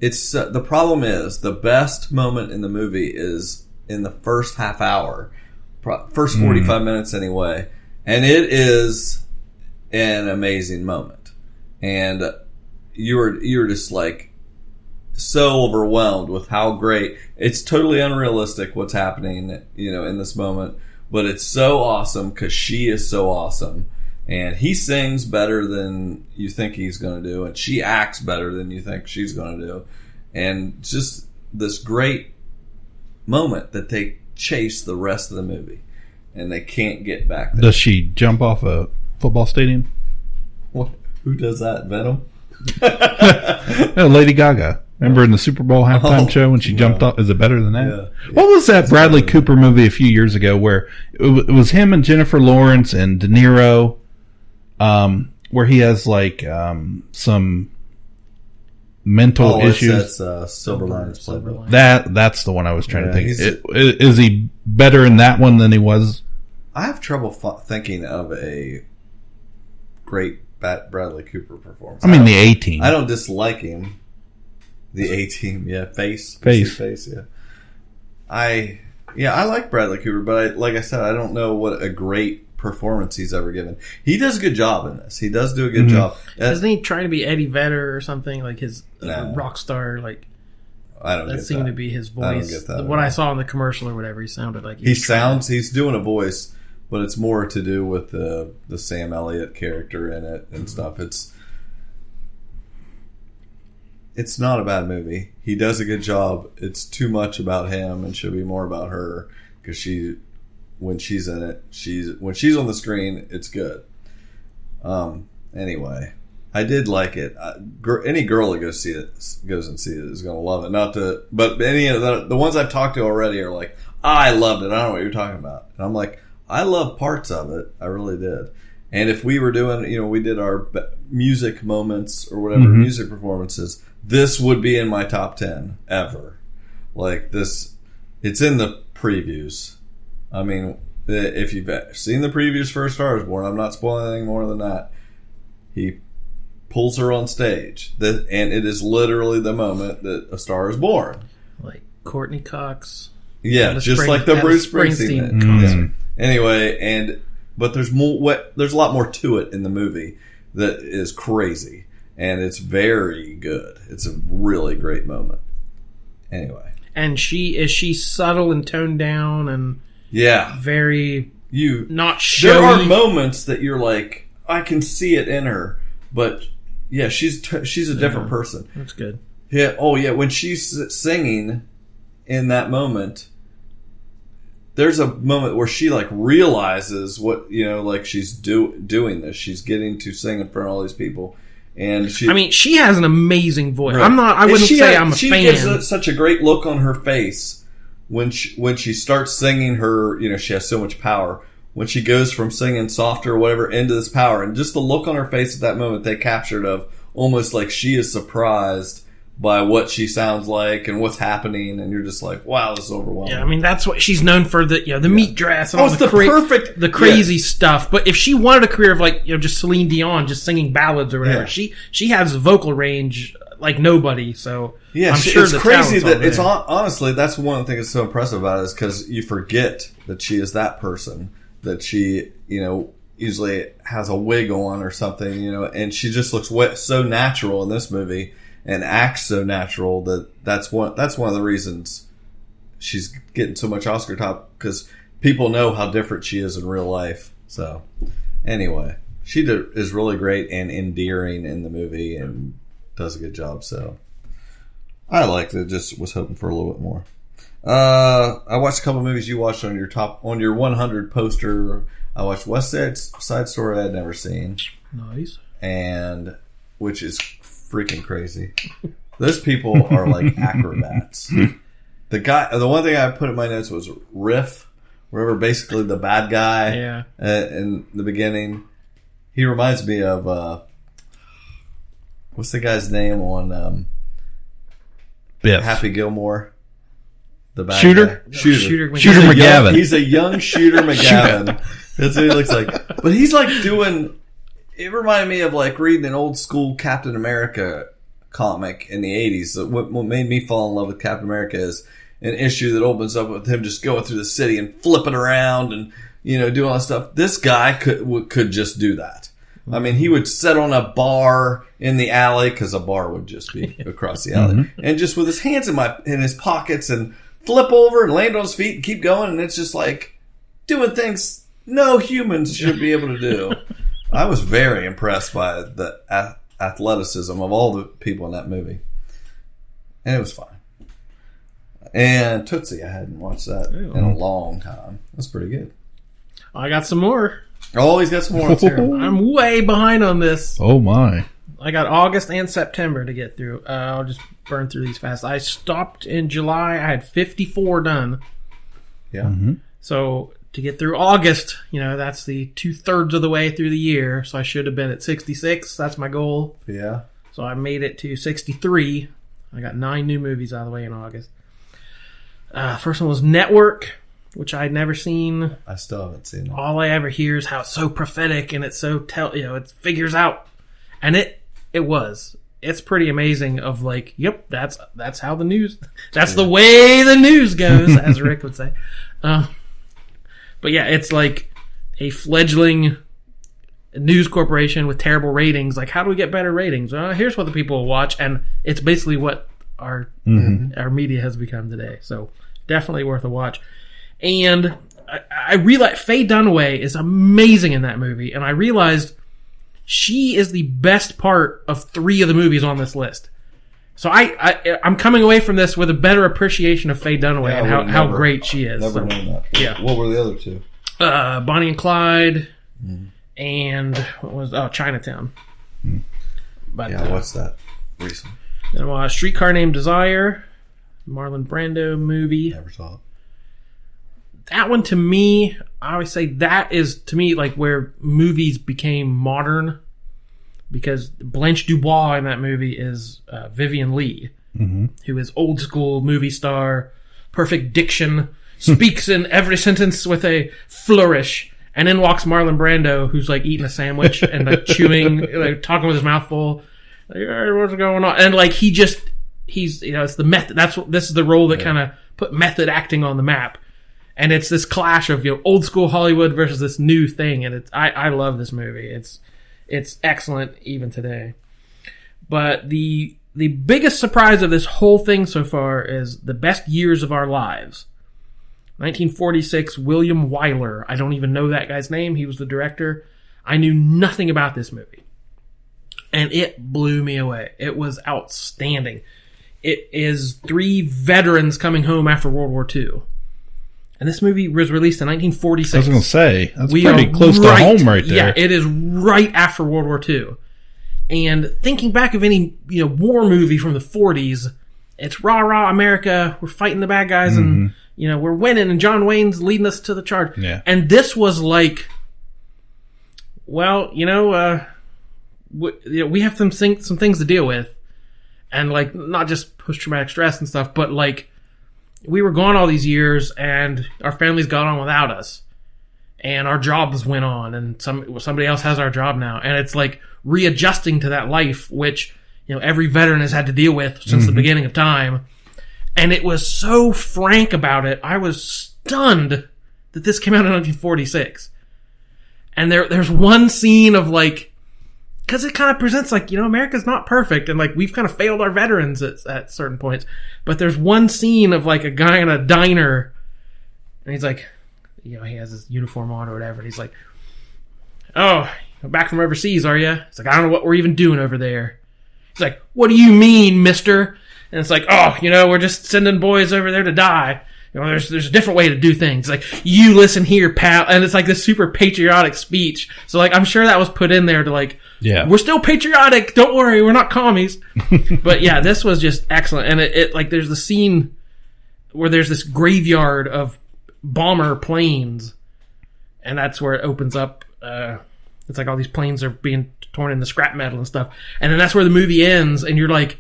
It's the problem is the best moment in the movie is in the first half hour, first 45 minutes anyway, and it is an amazing moment, and you're just like so overwhelmed with how great. It's totally unrealistic what's happening, you know, in this moment, but it's so awesome because she is so awesome, and he sings better than you think he's going to do, and she acts better than you think she's going to do, and just this great moment that they chase the rest of the movie, and they can't get back there. Does she jump off a football stadium? What? Who does that? Venom? No, Lady Gaga. Remember in the Super Bowl halftime show when she jumped off? Is it better than that? Yeah. What was that Bradley Cooper movie a few years ago where it was him and Jennifer Lawrence and De Niro, where he has like some mental issues? That's Silver Linings Playbook. That's the one I was trying to think. he's- Is he better in that one than he was? I have trouble thinking of a great Bradley Cooper performance. I mean, the A-Team. I don't dislike him. The A-Team, yeah. Face, yeah. I like Bradley Cooper, but like I said, I don't know what a great performance he's ever given. He does a good job in this. He does do a good job. Doesn't he try to be Eddie Vedder or something, like his No. rock star? Like I don't that get seemed that. to be his voice. I don't get that. What I saw in the commercial or whatever, he sounded like He's doing a voice, but it's more to do with the Sam Elliott character in it and stuff. it's not a bad movie. He does a good job. It's too much about him and should be more about her because when she's in it, when she's on the screen, it's good. Anyway, I did like it. Any girl that goes and see it is going to love it. But any of the ones I've talked to already are like, I loved it. I don't know what you're talking about. And I'm like, I love parts of it. I really did. And if we were doing, we did our music moments or whatever, music performances, this would be in my top 10 ever. Like this, it's in the previews. I mean, if you've seen the previews for A Star Is Born, I'm not spoiling anything more than that. He pulls her on stage, and it is literally the moment that A Star Is Born. Like Courtney Cox. Yeah, just like the Bruce Springsteen concert. Anyway, but there's a lot more to it in the movie that is crazy, and it's very good. It's a really great moment. Anyway, and is she subtle and toned down and very not showy. There are moments that you're like, I can see it in her, but yeah, she's a different person. That's good. Yeah. Oh yeah, when she's singing in that moment. There's a moment where she like realizes what like she's doing this. She's getting to sing in front of all these people, and she has an amazing voice. Right. I wouldn't say I'm a fan. She gives such a great look on her face when she starts singing. Her she has so much power when she goes from singing softer or whatever into this power, and just the look on her face at that moment they captured of almost like she is surprised by what she sounds like and what's happening, and you're just like, wow, this is overwhelming. Yeah, I mean that's what she's known for, the meat dress and all the crazy stuff. But if she wanted a career of like just Celine Dion, just singing ballads or whatever, she has vocal range like nobody. So yeah, I'm sure it's crazy that it's honestly that's one of the things that's so impressive about it is because you forget that she is that person, that she usually has a wig on or something, and she just looks so natural in this movie. And acts so natural that's one of the reasons she's getting so much Oscar top, because people know how different she is in real life. So anyway, she is really great and endearing in the movie and does a good job. So I liked it. Just was hoping for a little bit more. I watched a couple movies you watched on your 100 poster. I watched West Side Story I'd never seen. Nice. And which is freaking crazy. Those people are like acrobats. The one thing I put in my notes was Riff, wherever basically the bad guy in the beginning. He reminds me of what's the guy's name on Biff. Happy Gilmore? The bad Shooter? Guy. Shooter McGavin. He's a young Shooter McGavin. That's what he looks like. But he's like doing... It reminded me of like reading an old school Captain America comic in the 80s. What made me fall in love with Captain America is an issue that opens up with him just going through the city and flipping around and doing all that stuff. This guy could just do that. I mean, he would sit on a bar in the alley, because a bar would just be across the alley, and just with his hands in his pockets and flip over and land on his feet and keep going, and it's just like doing things no humans should be able to do. I was very impressed by the athleticism of all the people in that movie. And it was fine. And Tootsie, I hadn't watched that in a long time. That's pretty good. I got some more. Oh, he's got some more. I'm way behind on this. Oh, my. I got August and September to get through. I'll just burn through these fast. I stopped in July. I had 54 done. Yeah. Mm-hmm. So... to get through August, that's the 2/3 of the way through the year. So I should have been at 66. That's my goal. Yeah. So I made it to 63. I got 9 new movies out of the way in August. First one was Network, which I'd never seen. I still haven't seen it. All I ever hear is how it's so prophetic and it's so it figures out. And it was. It's pretty amazing of like, yep, that's how the news, that's the way the news goes, as Rick would say. But yeah, it's like a fledgling news corporation with terrible ratings. Like, how do we get better ratings? Here's what the people will watch, and it's basically what our media has become today. So definitely worth a watch. And I realized Faye Dunaway is amazing in that movie, and I realized she is the best part of 3 of the movies on this list. So I'm coming away from this with a better appreciation of Faye Dunaway and how great she is. Never known that. Yeah. What were the other two? Bonnie and Clyde, and what was Chinatown. But what's that? Recent. Streetcar Named Desire, Marlon Brando movie. Never saw it. That one, to me, I always say that is, to me, like where movies became modern, because Blanche Dubois in that movie is Vivian Leigh, who is old school movie star, perfect diction, speaks in every sentence with a flourish, and then walks Marlon Brando, who's like eating a sandwich and like chewing, like talking with his mouth full. Like, hey, what's going on? And like he's it's the method. This is the role that kind of put method acting on the map. And it's this clash of old school Hollywood versus this new thing, and I love this movie. It's excellent even today. But the biggest surprise of this whole thing so far is The Best Years of Our Lives. 1946, William Wyler. I don't even know that guy's name. He was the director. I knew nothing about this movie. And it blew me away. It was outstanding. It is 3 veterans coming home after World War II. And this movie was released in 1946. I was going to say, that's pretty close to home right there. Yeah, it is right after World War II. And thinking back of any war movie from the 40s, it's rah-rah America, we're fighting the bad guys, and we're winning, and John Wayne's leading us to the charge. Yeah. And this was like, well, we have some things to deal with. And like, not just post-traumatic stress and stuff, but like, we were gone all these years, and our families got on without us, and our jobs went on, and somebody else has our job now, and it's like readjusting to that life, which every veteran has had to deal with since the beginning of time. And it was so frank about it. I was stunned that this came out in 1946. And there's one scene of like, because it kind of presents like, America's not perfect, and like we've kind of failed our veterans at certain points. But there's one scene of like a guy in a diner, and he's like, he has his uniform on or whatever, and he's like, "Oh, you're back from overseas, are you?" It's like, "I don't know what we're even doing over there." He's like, "What do you mean, mister?" And it's like, "Oh, we're just sending boys over there to die. There's a different way to do things. Like, you listen here, pal." And it's like this super patriotic speech. So like, I'm sure that was put in there to like, we're still patriotic. Don't worry, we're not commies. But yeah, this was just excellent. And it like, there's the scene where there's this graveyard of bomber planes, and that's where it opens up. It's like all these planes are being torn into scrap metal and stuff. And then that's where the movie ends, and you're like,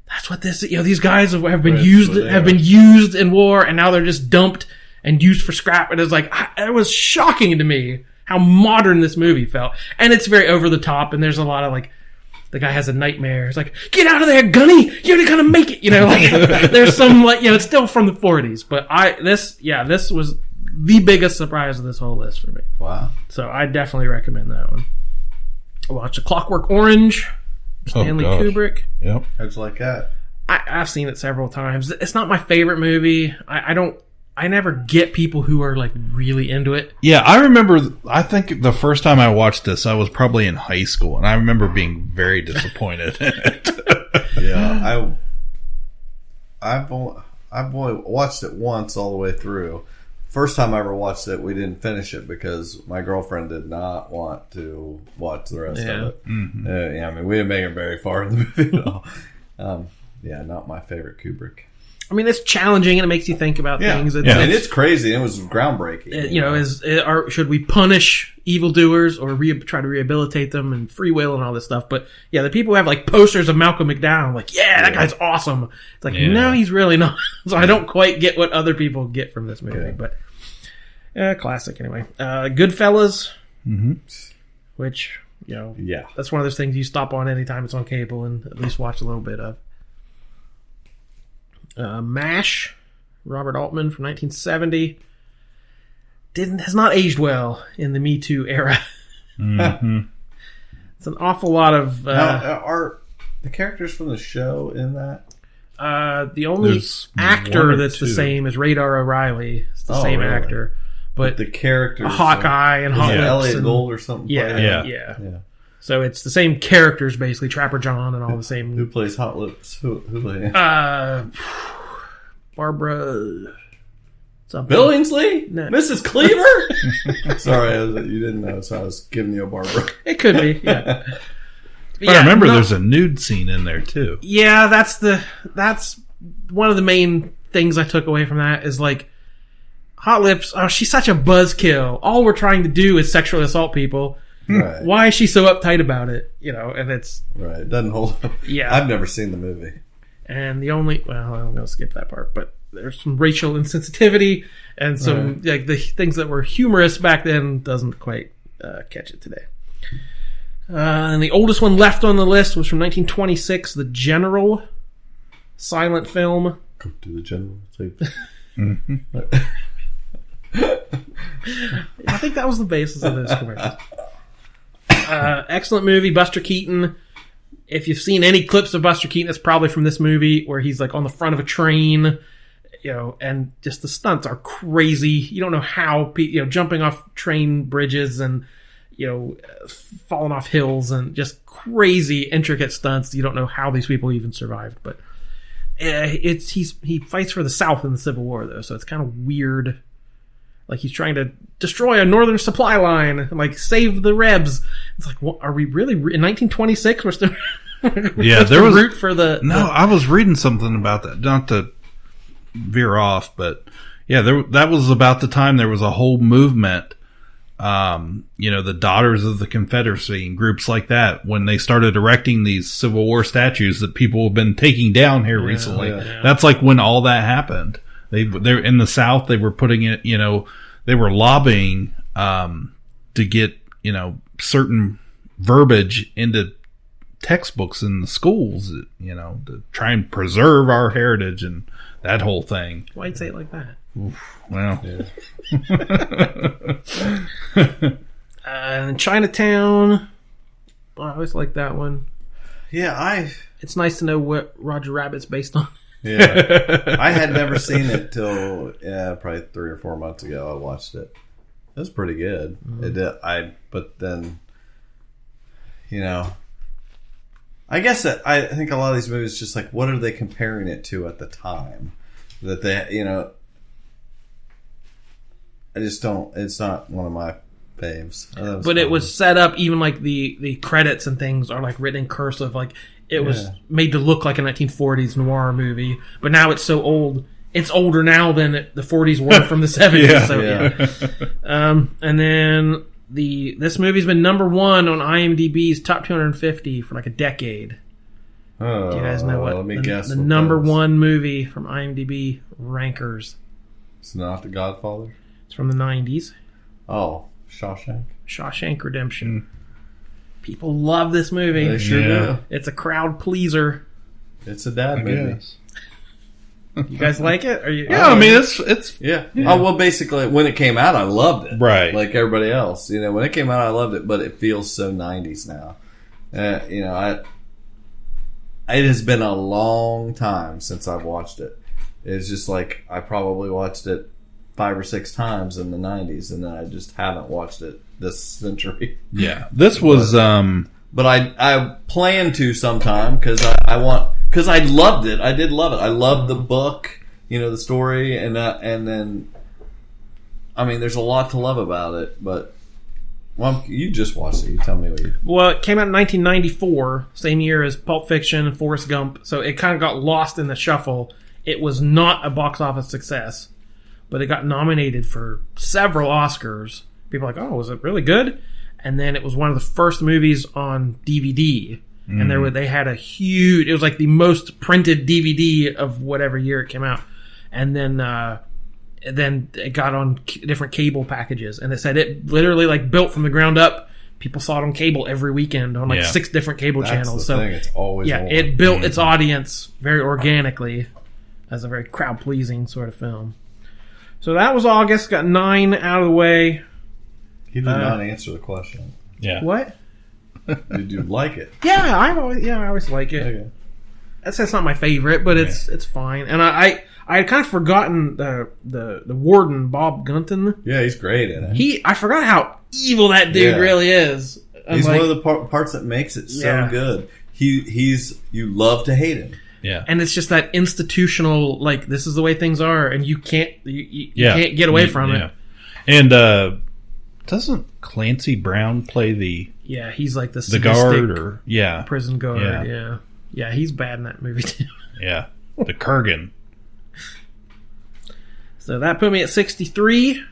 that's what this, these guys have been used in war, and now they're just dumped and used for scrap. And it's like, it was shocking to me how modern this movie felt. And it's very over the top, and there's a lot of like, the guy has a nightmare. It's like, "Get out of there, Gunny! You're not gonna make it!" Like, there's some like, it's still from the 40s. But this was the biggest surprise of this whole list for me. Wow. So I definitely recommend that one. Watch A Clockwork Orange. Stanley Kubrick. Yep. How'd you like that? I've seen it several times. It's not my favorite movie. I never get people who are like really into it. Yeah, I remember, I think the first time I watched this, I was probably in high school, and I remember being very disappointed in it. Yeah, I've only watched it once all the way through. First time I ever watched it, we didn't finish it because my girlfriend did not want to watch the rest of it. Mm-hmm. We didn't make it very far in the movie at all. Not my favorite Kubrick. I mean, it's challenging and it makes you think about things. And it's crazy. It was groundbreaking. Should we punish evildoers or try to rehabilitate them and free will and all this stuff? But yeah, the people who have like posters of Malcolm McDowell, like, that guy's awesome. It's like, no, he's really not. So I don't quite get what other people get from this movie, but classic anyway. Goodfellas, which, that's one of those things you stop on anytime it's on cable and at least watch a little bit of. MASH, Robert Altman from 1970, has not aged well in the Me Too era. It's an awful lot of. Are the characters from the show in that? The only actor that's the same is Radar O'Reilly. It's the same actor, but the characters, Hawkeye and Hot Lips Elliot and Gould or something. Yeah. So it's the same characters, basically, Trapper John and all the same. Who plays Hot Lips? Who plays? Barbara. Something. Billingsley? No. Mrs. Cleaver? Sorry, you didn't know, so I was giving you a Barbara. It could be, yeah. I remember there's a nude scene in there too. Yeah, that's one of the main things I took away from that is like Hot Lips. Oh, she's such a buzzkill. All we're trying to do is sexually assault people. Right. Why is she so uptight about it? And it's right. It doesn't hold up. Yeah, I've never seen the movie. And I'm going to skip that part, but there's some racial insensitivity and some like the things that were humorous back then doesn't quite catch it today. And the oldest one left on the list was from 1926, The General, silent film. Go to the General. I think that was the basis of this commercial. Excellent movie, Buster Keaton. If you've seen any clips of Buster Keaton, it's probably from this movie where he's like on the front of a train, and just the stunts are crazy. You don't know how, jumping off train bridges and, falling off hills and just crazy, intricate stunts. You don't know how these people even survived, but he fights for the South in the Civil War though, so it's kind of weird. Like he's trying to destroy a northern supply line and like save the Rebs. It's like, what, are we really in 1926? We're still there was root for the. No, I was reading something about that. Not to veer off, but yeah, that was about the time there was a whole movement. The Daughters of the Confederacy and groups like that, when they started erecting these Civil War statues that people have been taking down here recently. Yeah. That's like when all that happened. They're in the South. They were putting it, they were lobbying, to get, certain verbiage into textbooks in the schools, to try and preserve our heritage and that whole thing. Why'd you say it like that? Oof, well, yeah. And Chinatown. I always like that one. Yeah, it's nice to know what Roger Rabbit's based on. Yeah, I had never seen it till probably 3 or 4 months ago. I watched it. It was pretty good. Mm-hmm. But then, I guess I think a lot of these movies just like, what are they comparing it to at the time? That they, I just don't. It's not one of my faves. But it was set up, even like the credits and things are like written in cursive, like. It was made to look like a 1940s noir movie, but now it's so old. It's older now than the 40s were from the 70s. And then this movie's been number 1 on IMDb's top 250 for like a decade. Oh, do you guys know what? Let me guess. The number 1 movie from IMDb rankers. It's not The Godfather. It's from the 90s. Oh, Shawshank Redemption. People love this movie. They sure do. It's a crowd pleaser. It's a dad movie. You guys like it? I mean, it's yeah. Oh, well, basically, when it came out, I loved it. Right. Like everybody else. When it came out, I loved it, but it feels so 90s now. It has been a long time since I've watched it. It's just like, I probably watched it 5 or 6 times in the 90s, and then I just haven't watched it this century. Yeah. This was, but I plan to sometime because I loved it. I did love it. I loved the book, the story, and then, I mean, there's a lot to love about it, but, well, you just watched it. You tell me what you... Well, it came out in 1994, same year as Pulp Fiction and Forrest Gump, so it kind of got lost in the shuffle. It was not a box office success, but it got nominated for several Oscars. People were like, oh, was it really good? And then it was one of the first movies on DVD. And they had a huge, it was like the most printed DVD of whatever year it came out. And then it got on different cable packages. And they said it literally like built from the ground up. People saw it on cable every weekend on like 6 different cable channels. The thing. It's always on. It built its audience very organically as a very crowd pleasing sort of film. So that was August. Got 9 out of the way. He did not answer the question. Yeah. What? Did you like it? Yeah, I always like it. Okay. That's not my favorite, but it's fine. And I had kind of forgotten the warden, Bob Gunton. Yeah, he's great in it. I forgot how evil that dude really is. He's one of the parts that makes it so good. He's you love to hate him. Yeah, and it's just that institutional, like, this is the way things are, and you can't can't get away from it. And doesn't Clancy Brown play the? Yeah, he's like the guard or prison guard. Yeah, he's bad in that movie too. Yeah, the Kurgan. So that put me at 63.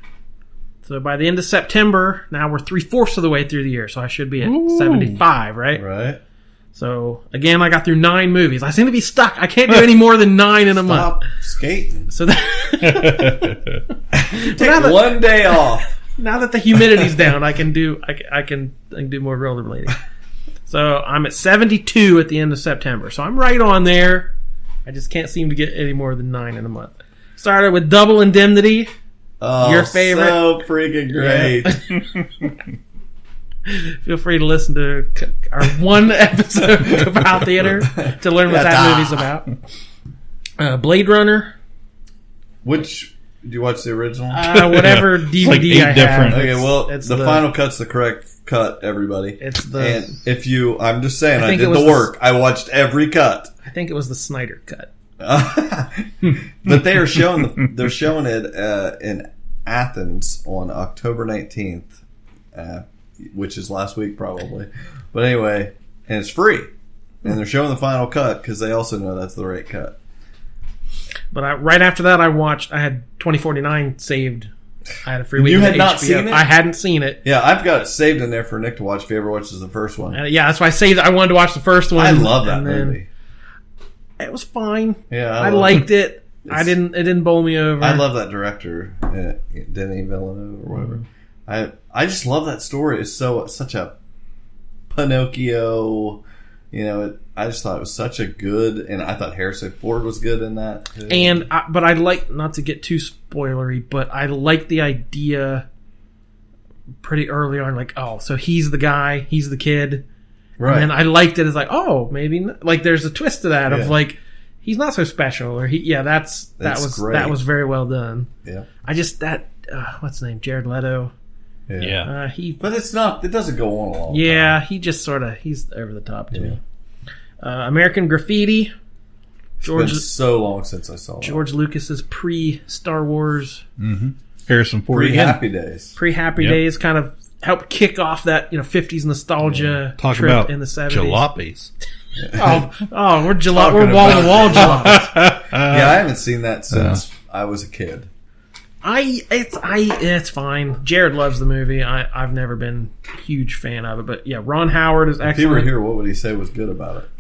So by the end of September, now we're 3/4 of the way through the year, so I should be at 75, right? Right. So again, I got through 9 movies. I seem to be stuck. I can't do any more than 9 in a month. Stop skating. So that Take one day off. Now that the humidity's down, I can do more rollerblading. So I'm at 72 at the end of September. So I'm right on there. I just can't seem to get any more than 9 in a month. Started with Double Indemnity. Oh, your favorite. So freaking great. Feel free to listen to our one episode of Ka-Pow Theater to learn what that movie's about. Blade Runner. Which, did you watch the original? Whatever DVD like 8 I different. have. Okay, well, the final cut's the correct cut, everybody. It's the. And if you, I'm just saying, I did it was the work. I watched every cut. I think it was the Snyder cut. But they're showing it in Athens on October 19th, which is last week probably. But anyway, and it's free, and they're showing the final cut because they also know that's the right cut. But right after that, I had 2049 saved. I had a free week. You had of not HBO. seen it? I hadn't seen it. Yeah, I've got it saved in there for Nick to watch if he ever watches the first one. Yeah, that's why I saved. I wanted to watch the first one. I love that movie. It was fine. Yeah, I liked it. It didn't bowl me over. I love that director, Denis Villeneuve or whatever. I just love that story. It's such a Pinocchio. I just thought it was such a good, and I thought Harrison Ford was good in that too. But I like, not to get too spoilery, but I like the idea pretty early on. Like, oh, so he's the guy, he's the kid. Right. And I liked it as like, oh, maybe like there's a twist to that of like he's not so special, or that was very well done. Yeah. I just what's his name, Jared Leto. Yeah. But it's not. It doesn't go on a long time. He just sort of he's over the top to me. American Graffiti. It's been so long since I saw George Lucas's pre-Star Wars. Mm-hmm. Harrison Ford. Pre-Happy Days. Pre-Happy Days kind of helped kick off that 50s nostalgia Talk trip about in the 70s. Jalopies. We're wall-to-wall jalopies. Yeah, I haven't seen that since I was a kid. It's fine. Jared loves the movie. I've never been a huge fan of it, but yeah, Ron Howard is excellent. If he were here, what would he say was good about it?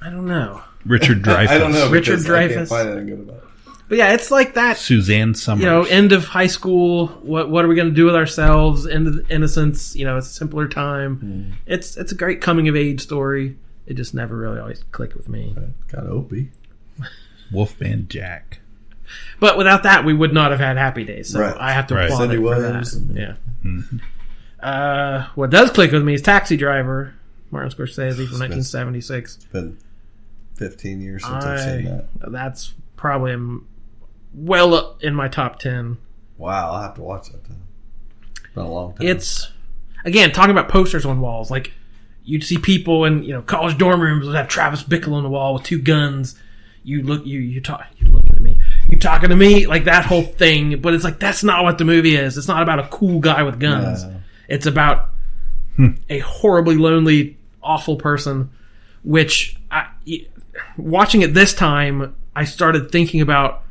I don't know. Richard Dreyfuss. I don't know. Richard Dreyfuss. I can't find anything good about it. But yeah, it's like that. Suzanne Summers. End of high school. What are we going to do with ourselves? End of innocence. It's a simpler time. It's a great coming of age story. It just never really always clicked with me. Got Opie. Wolfman Jack. But without that, we would not have had Happy Days. So I have to applaud Cindy it for Williams that. Yeah. What does click with me is Taxi Driver, Martin Scorsese from 1976. It's been 15 years since I've seen that. That's probably well up in my top 10. Wow, I'll have to watch that then. It's been a long time. It's, again, talking about posters on walls. Like, you'd see people in college dorm rooms would have Travis Bickle on the wall with 2 guns. You looking at me. You talking to me, like that whole thing. But it's like, that's not what the movie is. It's not about a cool guy with guns. No. It's about a horribly lonely, awful person. Which, watching it this time, I started thinking about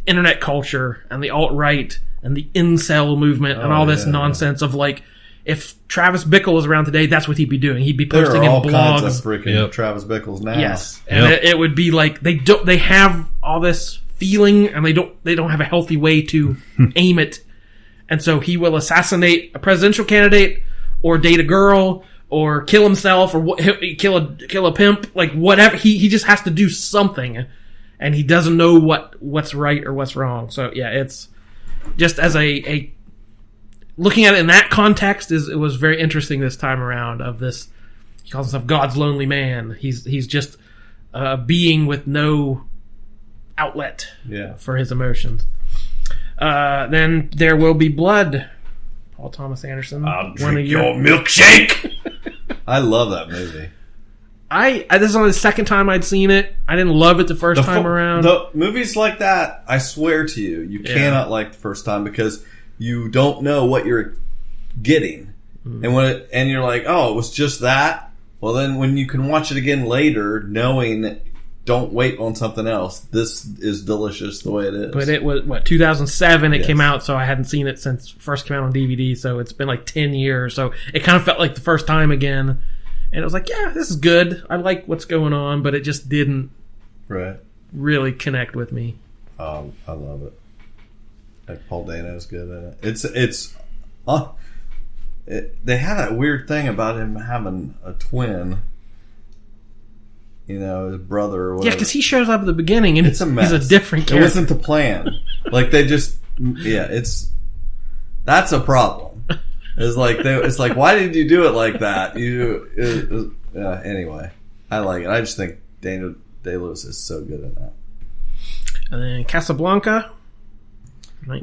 internet culture and the alt-right and the incel movement and all this nonsense of like, if Travis Bickle was around today, that's what he'd be doing. He'd be posting in blogs. There are all kinds of freaking Travis Bickles now. Yes, and it would be like they have all this feeling, and they don't have a healthy way to aim it, and so he will assassinate a presidential candidate, or date a girl, or kill himself, or kill a pimp, like whatever. He just has to do something, and he doesn't know what's right or what's wrong. So yeah, it's just as a looking at it in that context, it was very interesting this time around. Of this, he calls himself God's lonely man. He's just a being with no outlet for his emotions. Then There Will Be Blood, Paul Thomas Anderson. I'll drink your milkshake. I love that movie. This is only the second time I'd seen it. I didn't love it the first time around. The movies like that, I swear to you, you cannot like the first time because you don't know what you're getting, and you're like, oh, it was just that. Well, then when you can watch it again later, knowing don't wait on something else. This is delicious the way it is. But it was 2007 it came out, so I hadn't seen it since it first came out on DVD. So it's been like 10 years. So it kind of felt like the first time again. And it was like, yeah, this is good. I like what's going on, but it just didn't really connect with me. I love it. Like Paul Dano's good in it. They have that weird thing about him having a twin. You know, his brother or whatever. Yeah, because he shows up at the beginning and it's a mess. He's a different character. It wasn't the plan. Like they just, that's a problem. It's like, why did you do it like that? Anyway, I like it. I just think Daniel Day-Lewis is so good in that. And then Casablanca.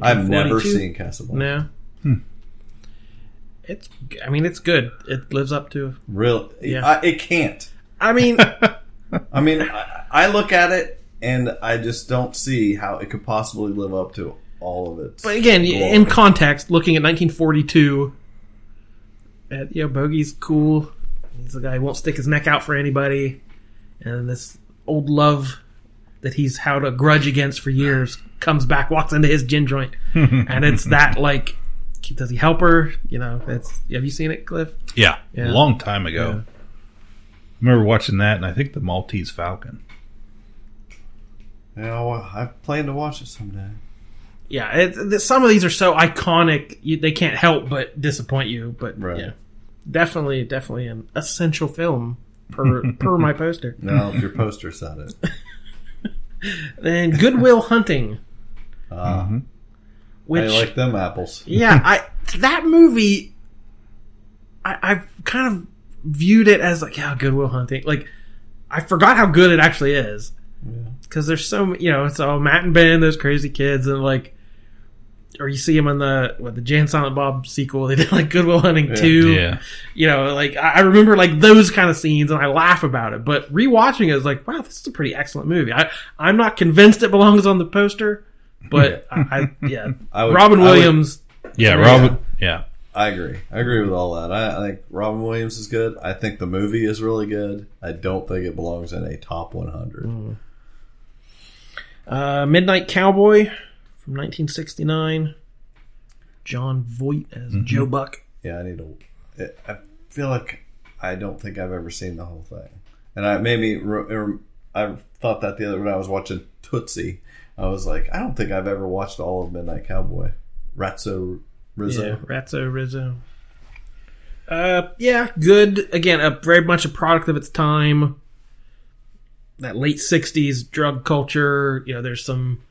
I've never seen Casablanca. No. It's good. It lives up to. Really? Yeah. It can't. I mean, I look at it and I just don't see how it could possibly live up to all of it. But again, in context, looking at 1942, Bogey's cool. He's the guy who won't stick his neck out for anybody. And this old love that he's held a grudge against for years comes back, walks into his gin joint. And it's that, like, does he help her? You know, have you seen it, Cliff? Yeah. A long time ago. Yeah. I remember watching that, and I think the Maltese Falcon. I plan to watch it someday. Yeah, some of these are so iconic, they can't help but disappoint you. But yeah, definitely an essential film per my poster. No, your poster said it. Then Good Will Hunting. Which, I like them apples. Yeah, that movie, I've kind of viewed it as like, Good Will Hunting. Like, I forgot how good it actually is. Because there's so, it's all Matt and Ben, those crazy kids, and like, or you see them in the Jay and Silent Bob sequel. They did like Good Will Hunting 2. Yeah. Like I remember like those kind of scenes, and I laugh about it. But rewatching it is like, wow, this is a pretty excellent movie. I'm not convinced it belongs on the poster, but Robin Williams. Robin. Yeah. I agree. I agree with all that. I think Robin Williams is good. I think the movie is really good. I don't think it belongs in a top 100. Midnight Cowboy from 1969. John Voight as Joe Buck. Yeah, I feel like I don't think I've ever seen the whole thing. And I thought that the other when I was watching Tootsie. I was like, I don't think I've ever watched all of Midnight Cowboy. Ratso Rizzo. Yeah, Ratso Rizzo. Good. Again, very much a product of its time. That late 60s drug culture. There's some...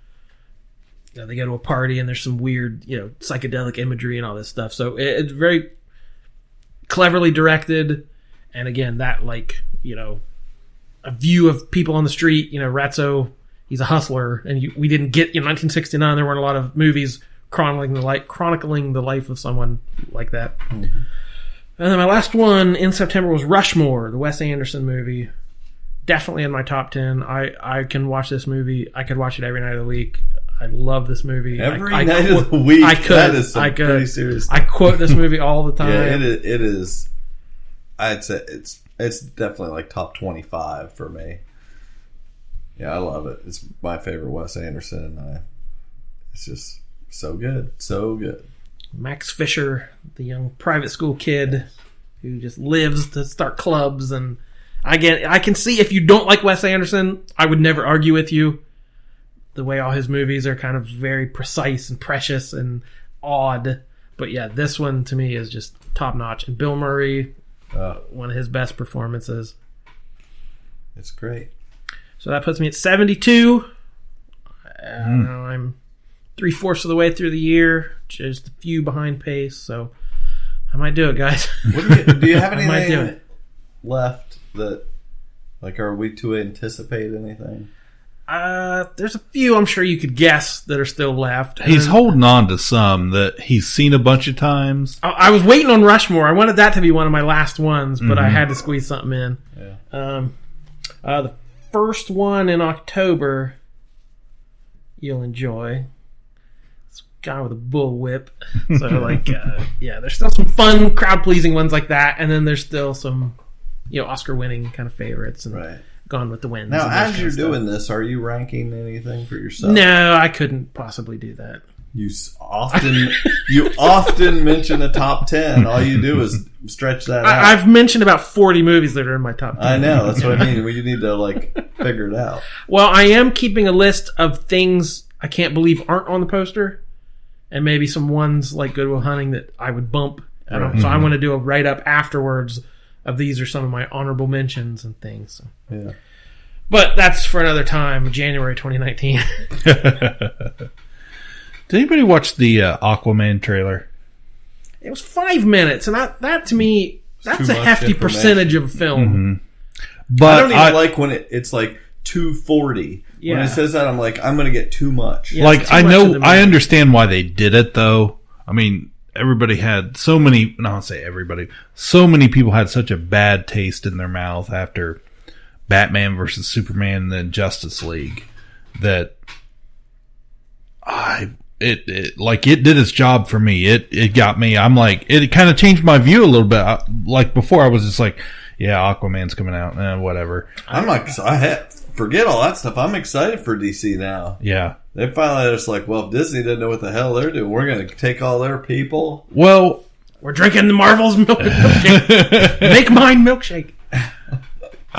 they go to a party and there's some weird, psychedelic imagery and all this stuff. So it's very cleverly directed. And again, that a view of people on the street. Ratso, he's a hustler. And we didn't get... 1969, there weren't a lot of movies chronicling the life of someone like that. And then my last one in September was Rushmore, the Wes Anderson movie. Definitely in my top 10. I can watch this movie. I could watch it every night of the week. I love this movie. Every night of the week. That is pretty serious. I quote this movie all the time. Yeah, it is. I'd say it's definitely like top 25 for me. Yeah, I love it. It's my favorite Wes Anderson. It's just so good. So good. Max Fisher, the young private school kid who just lives to start clubs. And again, I can see if you don't like Wes Anderson, I would never argue with you. The way all his movies are kind of very precise and precious and odd. But yeah, this one to me is just top notch. And Bill Murray, one of his best performances. It's great. So that puts me at 72. I'm 3/4 of the way through the year, just a few behind pace. So I might do it, guys. Do you have anything left that, are we to anticipate anything? There's a few I'm sure you could guess that are still left. He's holding on to some that he's seen a bunch of times. I was waiting on Rushmore. I wanted that to be one of my last ones, but I had to squeeze something in. Yeah. The first one in October, you'll enjoy. It's a guy with a bullwhip. So, there's still some fun, crowd-pleasing ones like that, and then there's still some, Oscar-winning kind of favorites. And right. Gone with the Wind. Now, as you're doing this, are you ranking anything for yourself? No, I couldn't possibly do that. You often mention a top 10. All you do is stretch that out. I've mentioned about 40 movies that are in my top 10. I know. That's what I mean. You need to, figure it out. Well, I am keeping a list of things I can't believe aren't on the poster, and maybe some ones like Good Will Hunting that I would bump. Right. So I want to do a write-up afterwards of these are some of my honorable mentions and things. So. Yeah. But that's for another time, January 2019. Did anybody watch the Aquaman trailer? It was 5 minutes, and that to me, that's too a much hefty information. percentage of a film. Mm-hmm. But I don't even like when it's 240. Yeah. When it says that, I'm like, I'm going to get too much. Yeah, it's too I much know, of the movie. I understand why they did it, though. I mean, everybody had so many, no, I'll say everybody, so many people had such a bad taste in their mouth after Batman versus Superman and then Justice League that it did its job for me. It got me. I'm like, it kind of changed my view a little bit. Like before I was just like, yeah, Aquaman's coming out, whatever. I'm like, forget all that stuff. I'm excited for DC now. Yeah. They finally just like, well, if Disney doesn't know what the hell they're doing, we're going to take all their people. Well, we're drinking the Marvel's milkshake. Make mine milkshake.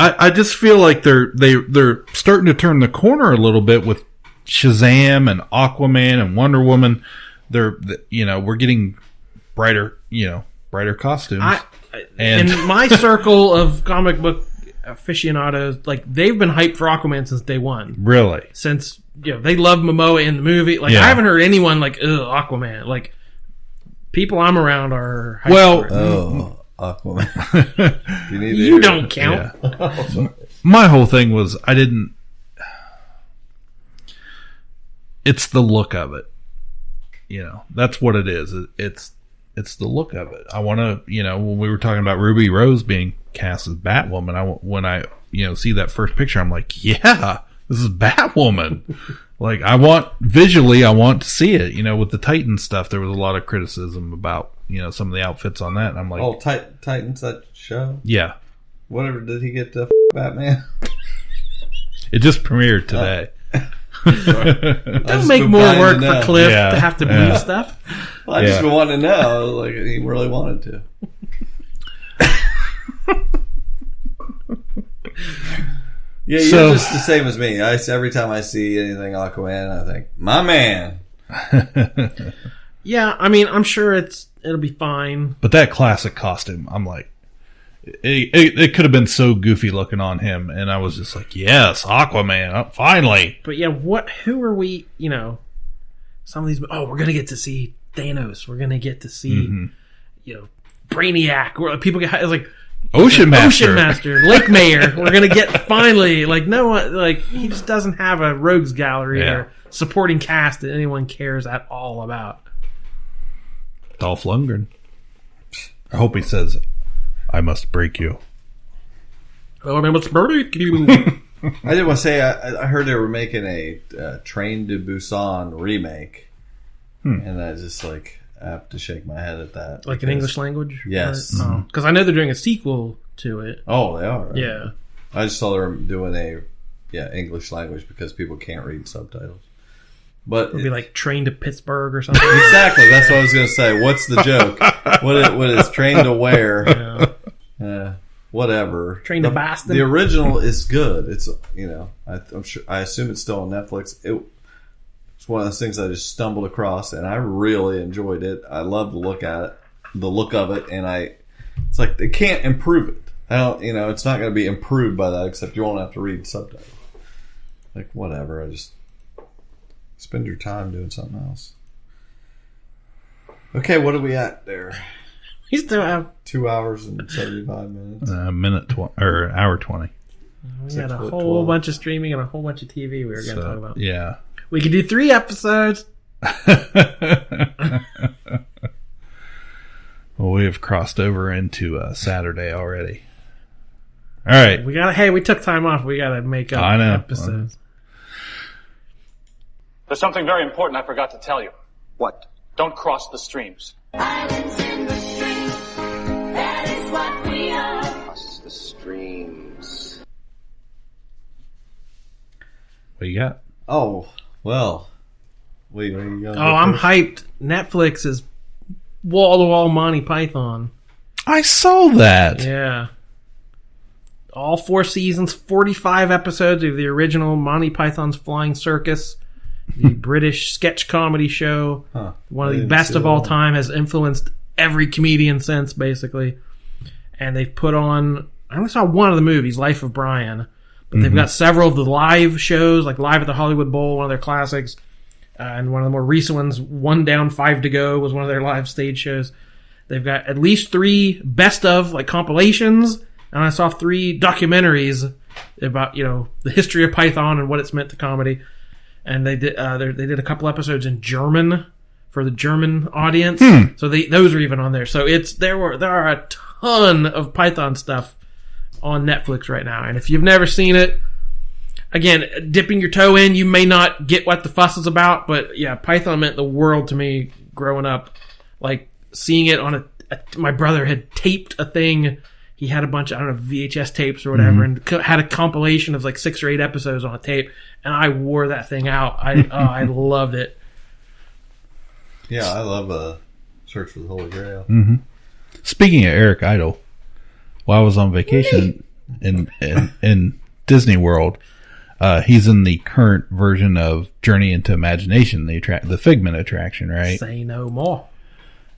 I just feel like they're starting to turn the corner a little bit with Shazam and Aquaman and Wonder Woman. We're getting brighter costumes. In my circle of comic book aficionados, they've been hyped for Aquaman since day one. Really? Since they love Momoa in the movie. I haven't heard anyone Aquaman. People I'm around are hyped for it. Aquaman. You don't count. Yeah. My whole thing was it's the look of it. That's what it is. It's the look of it. I want to, when we were talking about Ruby Rose being cast as Batwoman, when I see that first picture, I'm like, yeah, this is Batwoman. I want to see it. With the Titan stuff, there was a lot of criticism about, some of the outfits on that. And I'm like, oh, Titans, that show? Yeah. Whatever, did he get to Batman? It just premiered today. Don't make more work for Cliff to have to believe stuff. Well, I just wanted to know, he really wanted to. Yeah, you're just the same as me. Every time I see anything Aquaman, I think, my man. Yeah, I mean, I'm sure it'll be fine. But that classic costume, I'm like, it could have been so goofy looking on him, and I was just like, yes, Aquaman, finally. But yeah, who are we, some of these, we're going to get to see Thanos. We're going to get to see, Brainiac. Where people get, Ocean Master, Lake Mayor. We're going to get finally, no one, he just doesn't have a rogues gallery or supporting cast that anyone cares at all about. Dolph Lundgren. I hope he says, I must break you. Oh, I must break you. I did want to say, I heard they were making a Train to Busan remake. And I just, I have to shake my head at that. In English language? Yes. Because I know they're doing a sequel to it. Oh, they are? Right? Yeah. I just saw they were doing English language because people can't read subtitles. But it would be Train to Pittsburgh or something. Exactly. That's what I was going to say. What's the joke? What is Train to where? Whatever. Train to Boston. The original is good. It's I'm sure. I assume it's still on Netflix. It's one of those things I just stumbled across, and I really enjoyed it. I love the look of it, and it's they can't improve it. It's not going to be improved by that, except you won't have to read subtitles. Whatever. I just spend your time doing something else. Okay, what are we at there? We still have 2 hours and 75 minutes. Hour 20. We had a whole bunch of streaming and a whole bunch of TV we were going to talk about. Yeah. We could do 3 episodes. Well, we have crossed over into Saturday already. All right. We took time off. We got to make up episodes. There's something very important I forgot to tell you. What? Don't cross the streams. Islands in the stream, that is what we are. Cross the streams. What you got? Oh, well. Wait, are you going? I'm hyped. Netflix is wall-to-wall Monty Python. I saw that. Yeah. All 4 seasons, 45 episodes of the original Monty Python's Flying Circus, the British sketch comedy show. One of the best of all time, has influenced every comedian since, basically. And they've put on, I only saw one of the movies, Life of Brian, but they've got several of the live shows, like Live at the Hollywood Bowl, one of their classics, and one of the more recent ones, One Down, 5 to Go, was one of their live stage shows. They've got at least 3 best of, like, compilations, and I saw 3 documentaries about, the history of Python and what it's meant to comedy. And they did a couple episodes in German for the German audience. So those are even on there. So there are a ton of Python stuff on Netflix right now. And if you've never seen it, again, dipping your toe in, you may not get what the fuss is about, but yeah, Python meant the world to me growing up. Like seeing it on my brother had taped a thing. He had a bunch of, VHS tapes or whatever, and had a compilation of like 6 or 8 episodes on a tape, and I wore that thing out. I loved it. Yeah, I love Search for the Holy Grail. Mm-hmm. Speaking of Eric Idle, while I was on vacation in Disney World, he's in the current version of Journey into Imagination, the Figment attraction, right? Say no more.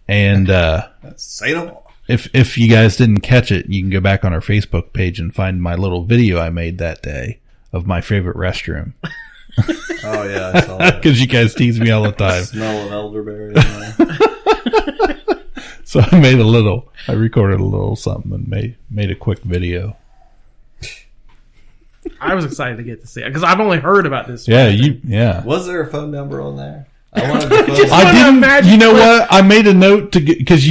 And say no more. If you guys didn't catch it, you can go back on our Facebook page and find my little video I made that day of my favorite restroom. Oh yeah, I saw that. Because you guys tease me all the time. Smell of elderberry. In there. So I recorded a little something and made a quick video. I was excited to get to see it because I've only heard about this. Yeah. Was there a phone number on there? I wanted to didn't. You know what? I made a note to get, because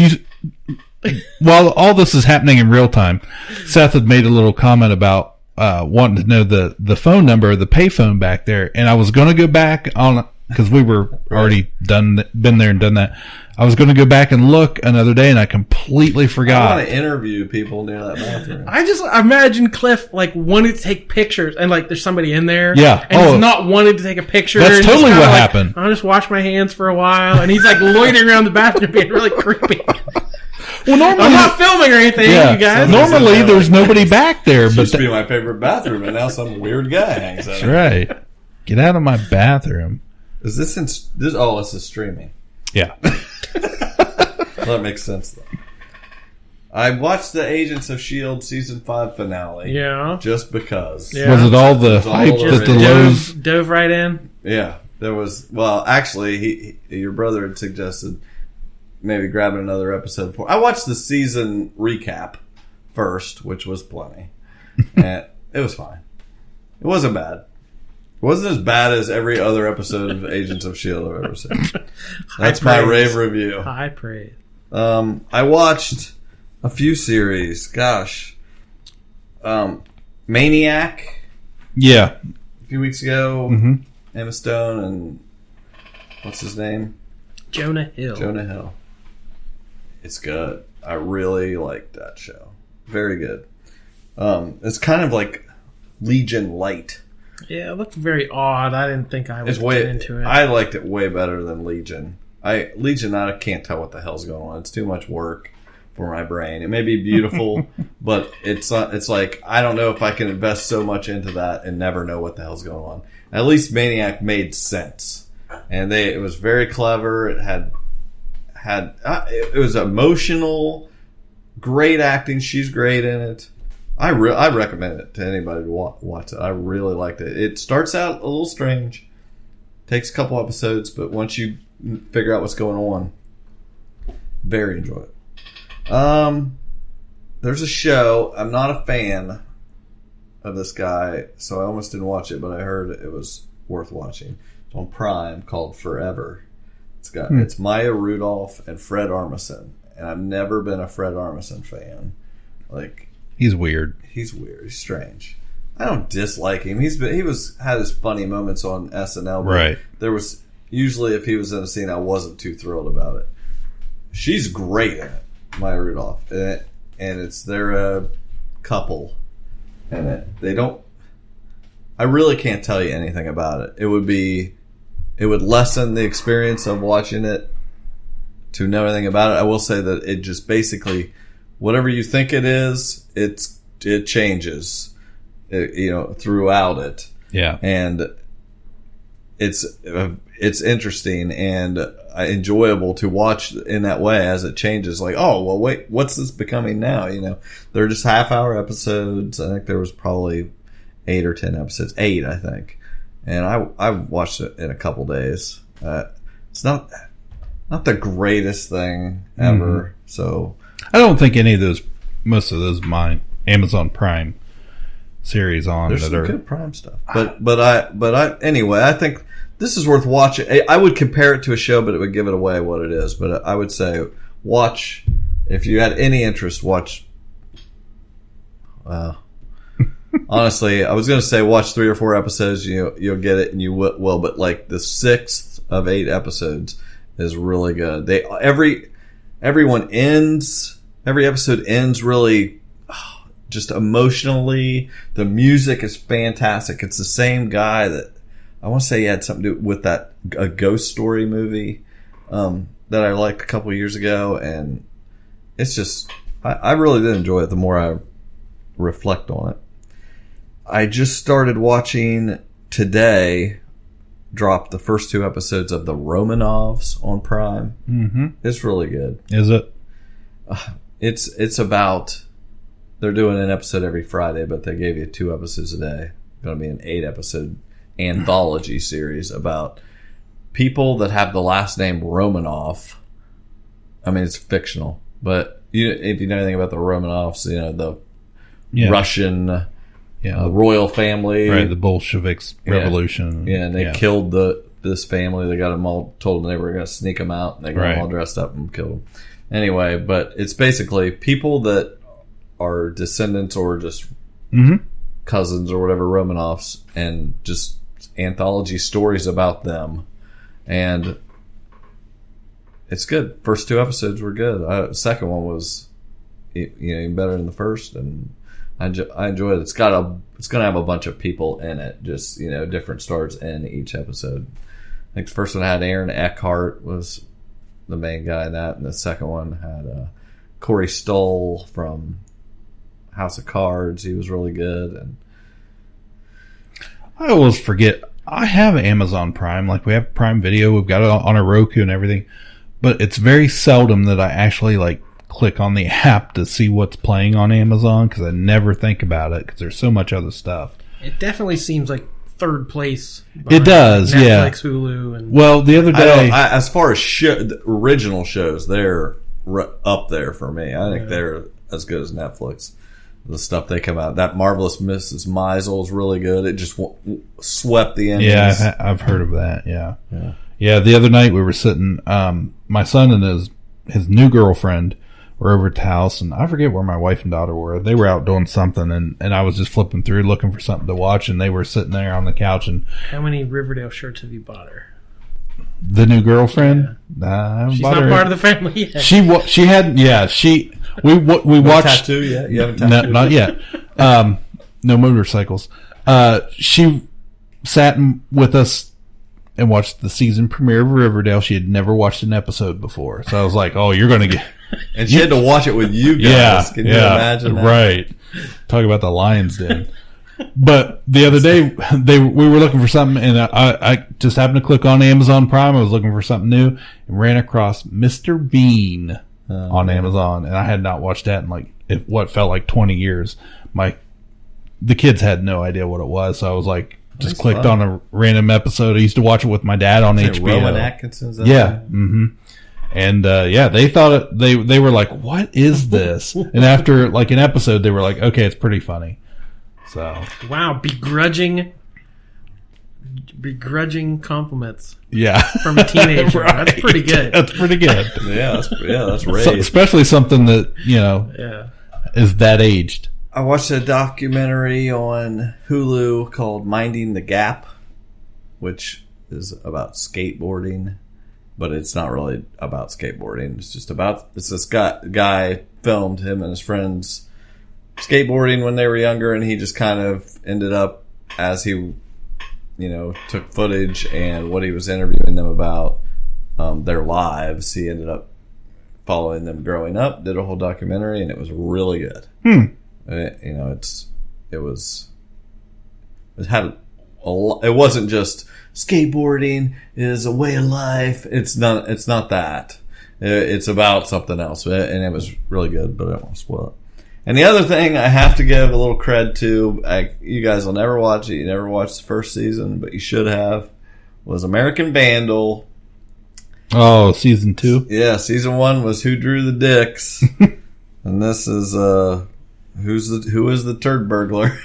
while all this is happening in real time, Seth had made a little comment about wanting to know the phone number, the payphone back there, and I was going to go back on because we were already been there and done that. I was going to go back and look another day, and I completely forgot. I want to interview people near that bathroom. I just imagine Cliff like wanting to take pictures, and like there's somebody in there, yeah, and he's not wanting to take a picture. That's totally what happened. I'll just wash my hands for a while, and he's like loitering around the bathroom, being really creepy. Well, normally I'm not filming or anything, you guys. Normally, there's nobody back there, It but used to be my favorite bathroom, and now some weird guy hangs out. That's right. Get out of my bathroom. Is this this? Oh, this is streaming. Yeah. Well, that makes sense, though. I watched the Agents of S.H.I.E.L.D. Season 5 finale. Yeah. Just because. Yeah. Was it all the hype that the lows? Dove right in? Yeah. There was... Well, actually, your brother had suggested maybe grabbing another episode for... I watched the season recap first, which was plenty. And it was fine. It wasn't bad. It wasn't as bad as every other episode of Agents of S.H.I.E.L.D. I've ever seen. That's my rave review. High praise. I watched a few series. Gosh. Maniac. Yeah. A few weeks ago. Mm-hmm. Emma Stone and what's his name? Jonah Hill. It's good. I really like that show. Very good. It's kind of like Legion Light. Yeah, it looked very odd. I didn't think I would get into it. I liked it way better than Legion. I can't tell what the hell's going on. It's too much work for my brain. It may be beautiful, but it's like I don't know if I can invest so much into that and never know what the hell's going on. At least Maniac made sense, and it was very clever. It had it was emotional, great acting. She's great in it. I recommend it to anybody to watch it. I really liked it. It starts out a little strange, takes a couple episodes, but once you figure out what's going on, very enjoyable. There's a show. I'm not a fan of this guy, so I almost didn't watch it, but I heard it was worth watching. It's on Prime, called Forever. It's Maya Rudolph and Fred Armisen, and I've never been a Fred Armisen fan. Like, he's weird. He's weird. He's strange. I don't dislike him. He had his funny moments on SNL. But right. There was usually, if he was in a scene, I wasn't too thrilled about it. She's great in it, Maya Rudolph, and they're a couple in it. They don't. I really can't tell you anything about it. It would lessen the experience of watching it to know anything about it. I will say that it just basically, whatever you think it is, it changes, throughout it. Yeah. And it's interesting and enjoyable to watch in that way as it changes. Like, oh, well, wait, what's this becoming now? They're just half-hour episodes. I think there was probably 8 or 10 episodes. 8, I think. And I watched it in a couple days. It's not the greatest thing ever. So I don't think most of those mine Amazon Prime series on. There's some good Prime stuff. But anyway, I think this is worth watching. I would compare it to a show, but it would give it away what it is. But I would say watch, if you had any interest, watch. Honestly, I was going to say watch 3 or 4 episodes. You'll get it, and you will. But like the 6th of 8 episodes is really good. Every episode ends really just emotionally. The music is fantastic. It's the same guy that I want to say he had something to do with a Ghost Story movie that I liked a couple of years ago, and it's just I really did enjoy it. The more I reflect on it. I just started watching today, dropped the first 2 episodes of the Romanoffs on Prime. Mm-hmm. It's really good. Is it? It's about, they're doing an episode every Friday, but they gave you 2 episodes a day. It's going to be an 8-episode anthology series about people that have the last name Romanoff. I mean, it's fictional, but if you know anything about the Romanoffs, the Russian... Yeah, the royal family, right? The Bolsheviks revolution. Yeah, and they killed this family. They got them all told they were going to sneak them out, and they got them all dressed up and killed them. Anyway, but it's basically people that are descendants or just cousins or whatever, Romanoffs, and just anthology stories about them, and it's good. First 2 episodes were good. Second one was even better than the first, and I enjoy it. It's going to have a bunch of people in it, just, different stars in each episode. I think the first one had Aaron Eckhart was the main guy in that, and the second one had Corey Stoll from House of Cards. He was really good. And I always forget, I have Amazon Prime. Like, we have Prime Video. We've got it on a Roku and everything. But it's very seldom that I actually, click on the app to see what's playing on Amazon, because I never think about it because there's so much other stuff. It definitely seems like third place. It does, Netflix, Hulu, and the other day, as far as the original shows, they're up there for me. I think they're as good as Netflix. The stuff they come out, that Marvelous Mrs. Maisel is really good. It just swept the endings. Yeah, I've heard of that. Yeah. The other night we were sitting. My son and his new girlfriend were over at the house, and I forget where my wife and daughter were. They were out doing something, and I was just flipping through looking for something to watch, and they were sitting there on the couch. And how many Riverdale shirts have you bought her? The new girlfriend? Yeah. She's not part of the family yet. She hadn't. Yeah, we watched. Tattoo yet? You haven't tattooed? No, not yet. No motorcycles. She sat with us and watched the season premiere of Riverdale. She had never watched an episode before, so I was like, "Oh, you're going to get." And she had to watch it with you guys. Yeah, Can you imagine that? Right. Talk about the Lions Den. But the other day, we were looking for something, and I just happened to click on Amazon Prime. I was looking for something new and ran across Mr. Bean on Amazon, and I had not watched that in what felt like 20 years. The kids had no idea what it was, so I was like, just clicked on a random episode. I used to watch it with my dad on HBO. Rowan Atkinson's And they thought they were like, "What is this?" And after an episode, they were like, "Okay, it's pretty funny." So Wow, begrudging compliments yeah, from a teenager. Right. That's pretty good. That's pretty good. That's raised. So, especially something that is that aged. I watched a documentary on Hulu called Minding the Gap, which is about skateboarding, but it's not really about skateboarding. It's just about this guy filmed him and his friends skateboarding when they were younger, and he just kind of ended up, as he took footage and what he was interviewing them about their lives, he ended up following them growing up, did a whole documentary, and it was really good. It wasn't just skateboarding is a way of life. It's not that. It's about something else, and it was really good, but I don't want to spoil it. And the other thing I have to give a little cred to, you guys will never watch it. You never watched the first season, but you should have, was American Vandal. Oh, season 2? Yeah, season 1 was Who Drew the Dicks. And this is, who is the turd burglar?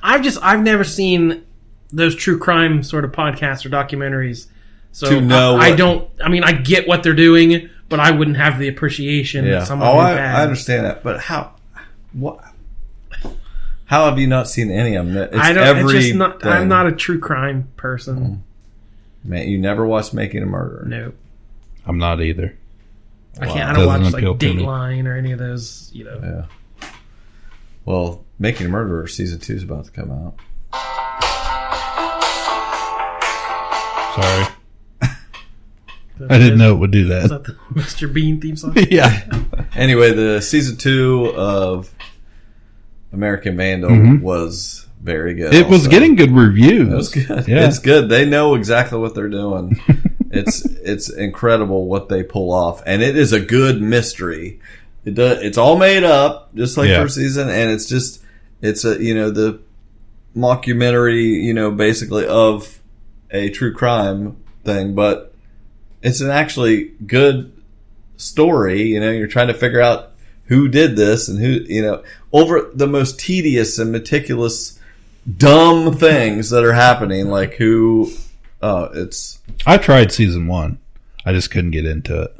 I've never seen those true crime sort of podcasts or documentaries. So I get what they're doing, but I wouldn't have the appreciation that some of them had. I understand that, but how have you not seen any of them? I'm not a true crime person. Man, you never watched Making a Murderer? No. I'm not either. I don't watch like Dateline or any of those, Yeah. Well, Making a Murderer season 2 is about to come out. Sorry. I didn't know it would do that. Is that the Mr. Bean theme song? Yeah. Anyway, the season 2 of American Vandal was very good. It was getting good reviews. It was good. Yeah. It's good. They know exactly what they're doing. It's incredible what they pull off, and it is a good mystery. It's all made up, just like first season, and it's a the mockumentary, basically of a true crime thing, but it's an actually good story. You're trying to figure out who did this and who, over the most tedious and meticulous, dumb things that are happening, like who. I tried season 1. I just couldn't get into it.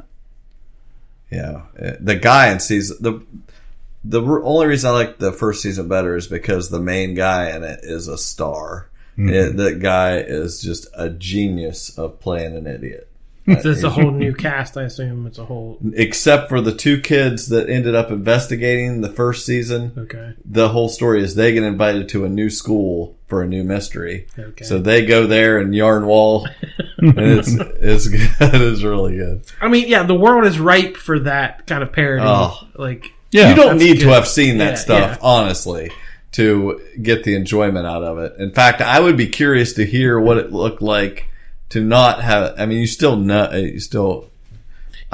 Yeah, the guy in season the only reason I like the first season better is because the main guy in it is a star. That guy is just a genius of playing an idiot. So it's a whole new cast, I assume. It's a whole... Except for the 2 kids that ended up investigating the first season. Okay. The whole story is they get invited to a new school for a new mystery. Okay. So they go there and yarn wall. And it's good. It's really good. I mean, yeah, the world is ripe for that kind of parody. You don't need to have seen that stuff, honestly, to get the enjoyment out of it. In fact, I would be curious to hear what it looked like to not have. I mean, I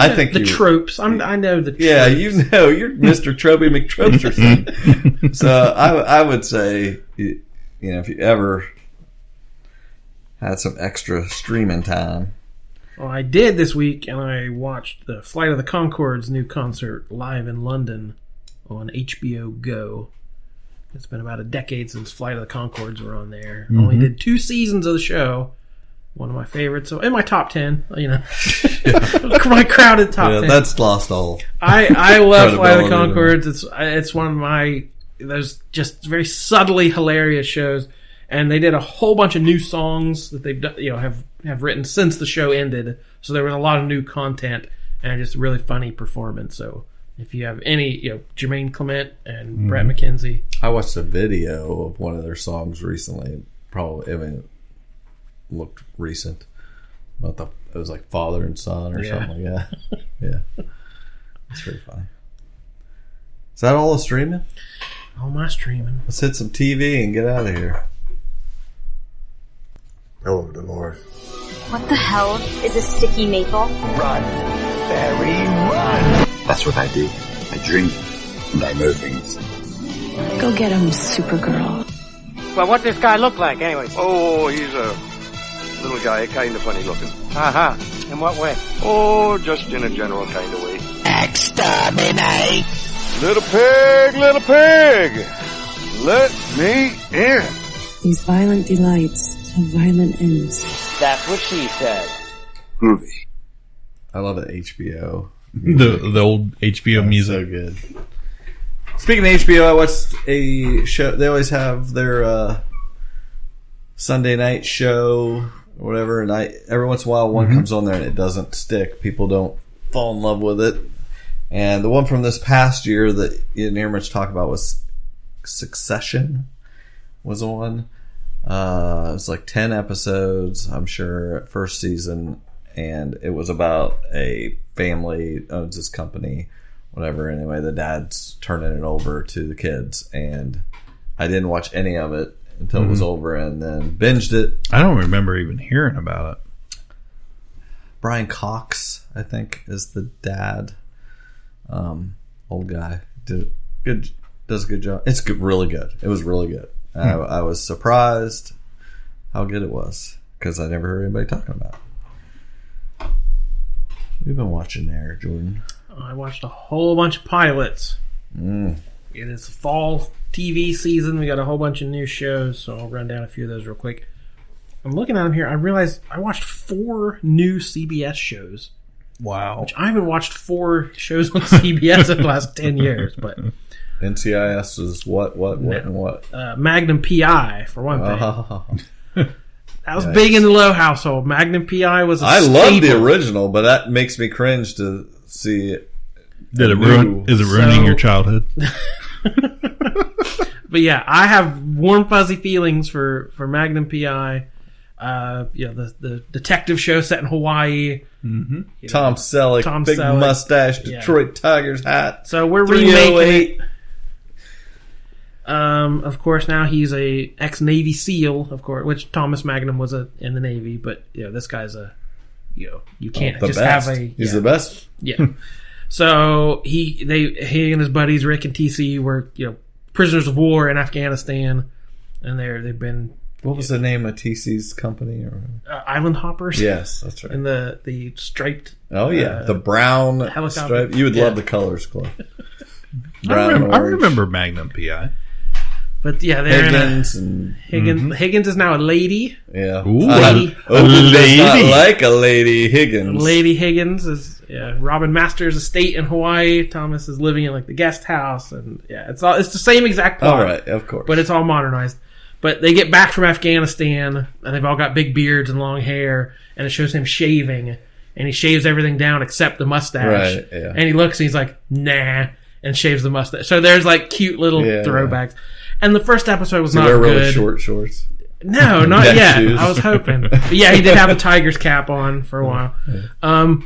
think the tropes. I know the tropes. Yeah, you're Mr. Tropey McTropesterson. So I would say, if you ever had some extra streaming time. Well, I did this week, and I watched the Flight of the Conchords new concert live in London on HBO Go. It's been about a decade since Flight of the Conchords were on there. Only did 2 seasons of the show. One of my favorites. So in my top 10, my crowded top 10. That's lost all. I love Flight of the Conchords. It's one of my those just very subtly hilarious shows, and they did a whole bunch of new songs that they've done, have written since the show ended. So there was a lot of new content and just a really funny performance. So if you have any, Jermaine Clement and Brett McKenzie. I watched a video of one of their songs recently. Looked recent. It was like father and son or something like that. Yeah. It's pretty funny. Is that all the streaming? All my streaming. Let's hit some TV and get out of here. Oh, Dolores. What the hell is a sticky maple? Run, Barry, run! That's what I do. I drink and I know things. Go get him, Supergirl. Well, what does this guy look like, anyways? Oh, he's a little guy, kind of funny looking. Uh-huh. In what way? Oh, just in a general kind of way. Exterminate! Little pig, let me in. These violent delights have violent ends. That's what she said. Groovy. I love it. HBO. The old HBO music. So good. Speaking of HBO, I watched a show. They always have their Sunday night show or whatever, and every once in a while one comes on there and it doesn't stick. People don't fall in love with it. And the one from this past year that you didn't hear much talk about was Succession. Was the one. It was like 10 episodes, I'm sure, first season, and it was about a family owns this company, whatever. Anyway, the dad's turning it over to the kids, and I didn't watch any of it until it was over, and then binged it. I don't remember even hearing about it. Brian Cox, I think, is the dad. Old guy. Does a good job. It's good, really good. It was really good. I was surprised how good it was because I never heard anybody talking about it. We've been watching there, Jordan. I watched a whole bunch of pilots. It is fall TV season. We got a whole bunch of new shows, so I'll run down a few of those real quick. I'm looking at them here. I realized I watched 4 new CBS shows. Wow. Which I haven't watched 4 shows on CBS in the last 10 years, but... NCIS is what, and what? Magnum P.I, for one thing. That was big in the Lowe household. Magnum P.I. was a staple. love the original, but that makes me cringe to see it. Is it ruining your childhood? But yeah, I have warm, fuzzy feelings for Magnum P.I. The detective show set in Hawaii. Tom Selleck, big mustache, Detroit Tigers hat. So we're remaking it. Of course, now he's a ex-Navy SEAL, of course, which Thomas Magnum was in the Navy, but this guy's you can't just best. have He's the best. Yeah. So he and his buddies Rick and TC were prisoners of war in Afghanistan, and they've been. What was the name of TC's company? Or Island Hoppers. Yes, that's right. And the striped. Oh yeah, the brown helicopter. Stripe. You would love the colors, Cliff. I remember Magnum P.I. But yeah, they're Higgins Higgins is now a lady. Yeah, Ooh, a lady. Does not like a lady Higgins. Lady Higgins is Robin Masters' estate in Hawaii. Thomas is living in like the guest house, and it's the same exact plot. All right, of course, but it's all modernized. But they get back from Afghanistan, and they've all got big beards and long hair, and it shows him shaving, and he shaves everything down except the mustache. Right, yeah. And he looks, and he's like, nah, and shaves the mustache. So there's like cute little throwbacks. Yeah. And the first episode was not good. Really short shorts? No, not yet. Shoes. I was hoping. But yeah, he did have a Tigers cap on for a while. Yeah.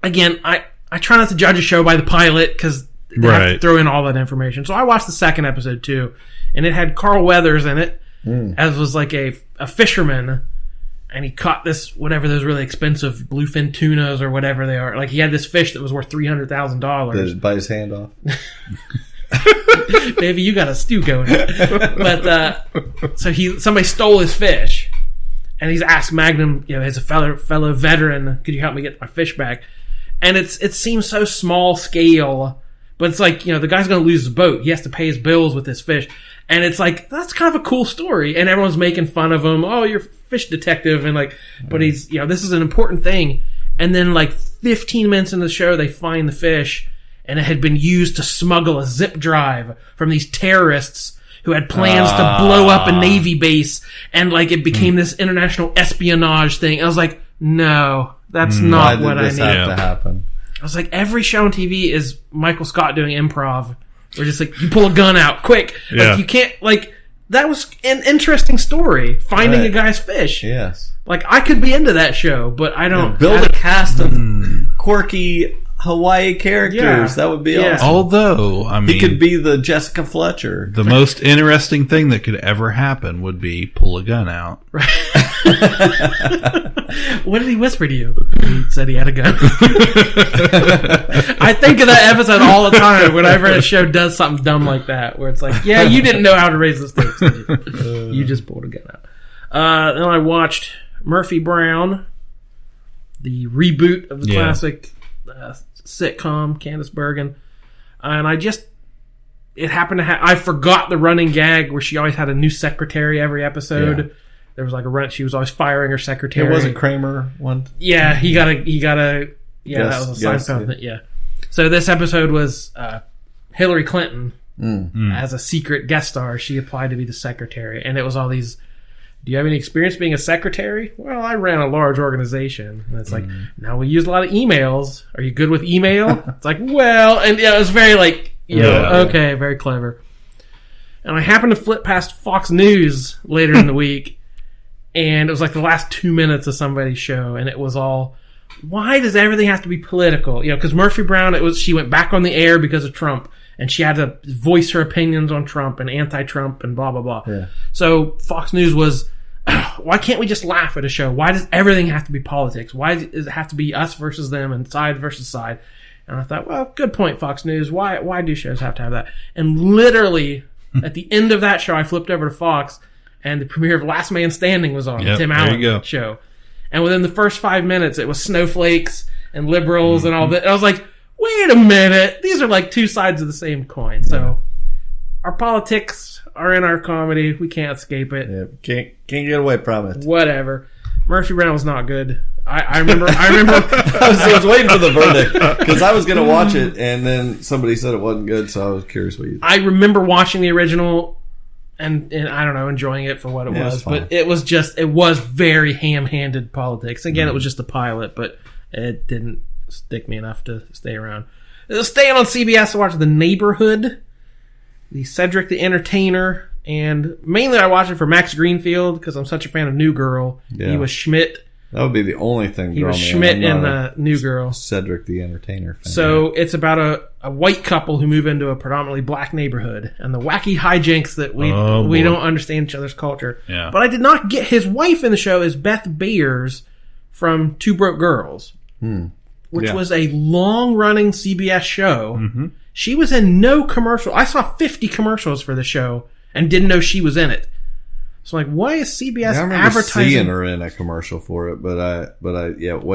Again, I try not to judge a show by the pilot because they have to throw in all that information. So I watched the second episode too, and it had Carl Weathers in it, as was like a fisherman, and he caught this, whatever those really expensive bluefin tunas or whatever they are. Like he had this fish that was worth $300,000. Did it bite his hand off? Baby, you got a stew going. But so somebody stole his fish, and he's asked Magnum, as a fellow veteran, could you help me get my fish back? And it seems so small scale, but it's like the guy's going to lose his boat. He has to pay his bills with this fish, and it's like that's kind of a cool story. And everyone's making fun of him. Oh, you're a fish detective, and but he's this is an important thing. And then 15 minutes into the show, they find the fish. And it had been used to smuggle a zip drive from these terrorists who had plans to blow up a Navy base. And it became this international espionage thing. I was like, no, that's not what I need. Why did this have to happen? I was like, every show on TV is Michael Scott doing improv. We're just you pull a gun out, quick. Yeah. You can't, that was an interesting story, finding a guy's fish. Yes. I could be into that show, but I don't. Build a cast of quirky Hawaii characters. That would be awesome. Although, I mean, he could be the Jessica Fletcher. The most interesting thing that could ever happen would be pull a gun out. Right. What did he whisper to you? He said he had a gun. I think of that episode all the time whenever a show does something dumb like that, where it's yeah, you didn't know how to raise the stakes, did you? You just pulled a gun out. Then I watched Murphy Brown, the reboot of the classic sitcom, Candice Bergen. And it happened to I forgot the running gag where she always had a new secretary every episode. Yeah. There was like a run. She was always firing her secretary. It wasn't Kramer one. Yeah, he got a. Yeah, that was a Seinfeld thing. Yeah. So this episode was Hillary Clinton as a secret guest star. She applied to be the secretary, and it was all these. Do you have any experience being a secretary? Well, I ran a large organization. And it's like, now we use a lot of emails. Are you good with email? It's like, well, and it was very like, okay, very clever. And I happened to flip past Fox News later in the week, and it was like the last 2 minutes of somebody's show, and it was all, why does everything have to be political? Because Murphy Brown, she went back on the air because of Trump, and she had to voice her opinions on Trump and anti-Trump and blah, blah, blah. Yeah. So Fox News was, why can't we just laugh at a show? Why does everything have to be politics? Why does it have to be us versus them and side versus side? And I thought, well, good point, Fox News. Why do shows have to have that? And literally, at the end of that show, I flipped over to Fox, and the premiere of Last Man Standing was on, Tim Allen show. And within the first 5 minutes, it was snowflakes and liberals and all that. And I was like, wait a minute. These are like two sides of the same coin. So our politics are in our comedy. We can't escape it. Yeah, can't get away from it. Whatever. Murphy Brown was not good. I remember. I was waiting for the verdict because I was going to watch it, and then somebody said it wasn't good, so I was curious what you. I remember watching the original, and I don't know, enjoying it for what it was, but it was very ham-handed politics. Again, it was just a pilot, but it didn't stick me enough to stay around. Staying on CBS to watch The Neighborhood, the Cedric the Entertainer, and mainly I watched it for Max Greenfield because I'm such a fan of New Girl. Yeah. He was Schmidt. That would be the only thing. He was Schmidt in New Girl. Cedric the Entertainer fan. So it's about a white couple who move into a predominantly black neighborhood and the wacky hijinks that we don't understand each other's culture. Yeah. But I did not get his wife in the show is Beth Bayers from Two Broke Girls, which was a long-running CBS show. Mm-hmm. She was in no commercial. I saw 50 commercials for the show and didn't know she was in it. So like, why is CBS advertising? Seeing her in a commercial for it, but I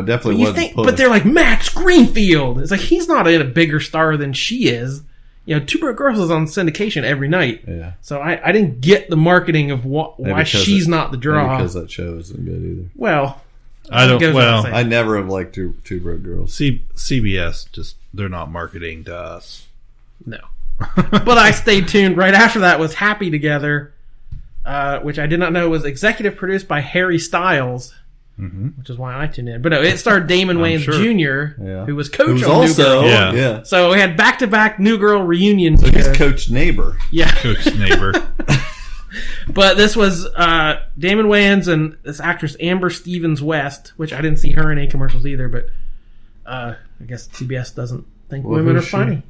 definitely wasn't. But they're like Max Greenfield. It's like he's not a bigger star than she is. Two Broke Girls is on syndication every night. Yeah. So I didn't get the marketing of why she's not the draw. Because that show isn't good either. Well, I never have liked Two Broke Girls. CBS just they're not marketing to us. No. But I stayed tuned. Right after that was Happy Together. Which I did not know was executive produced by Harry Styles, which is why I tuned in. But no, it starred Damon Wayans Jr., who was coach on New Girl. Yeah. So we had back-to-back New Girl reunions. So he's Coach Neighbor. Yeah. Coach Neighbor. But this was Damon Wayans and this actress Amber Stevens-West, which I didn't see her in any commercials either, but I guess CBS doesn't think women are funny.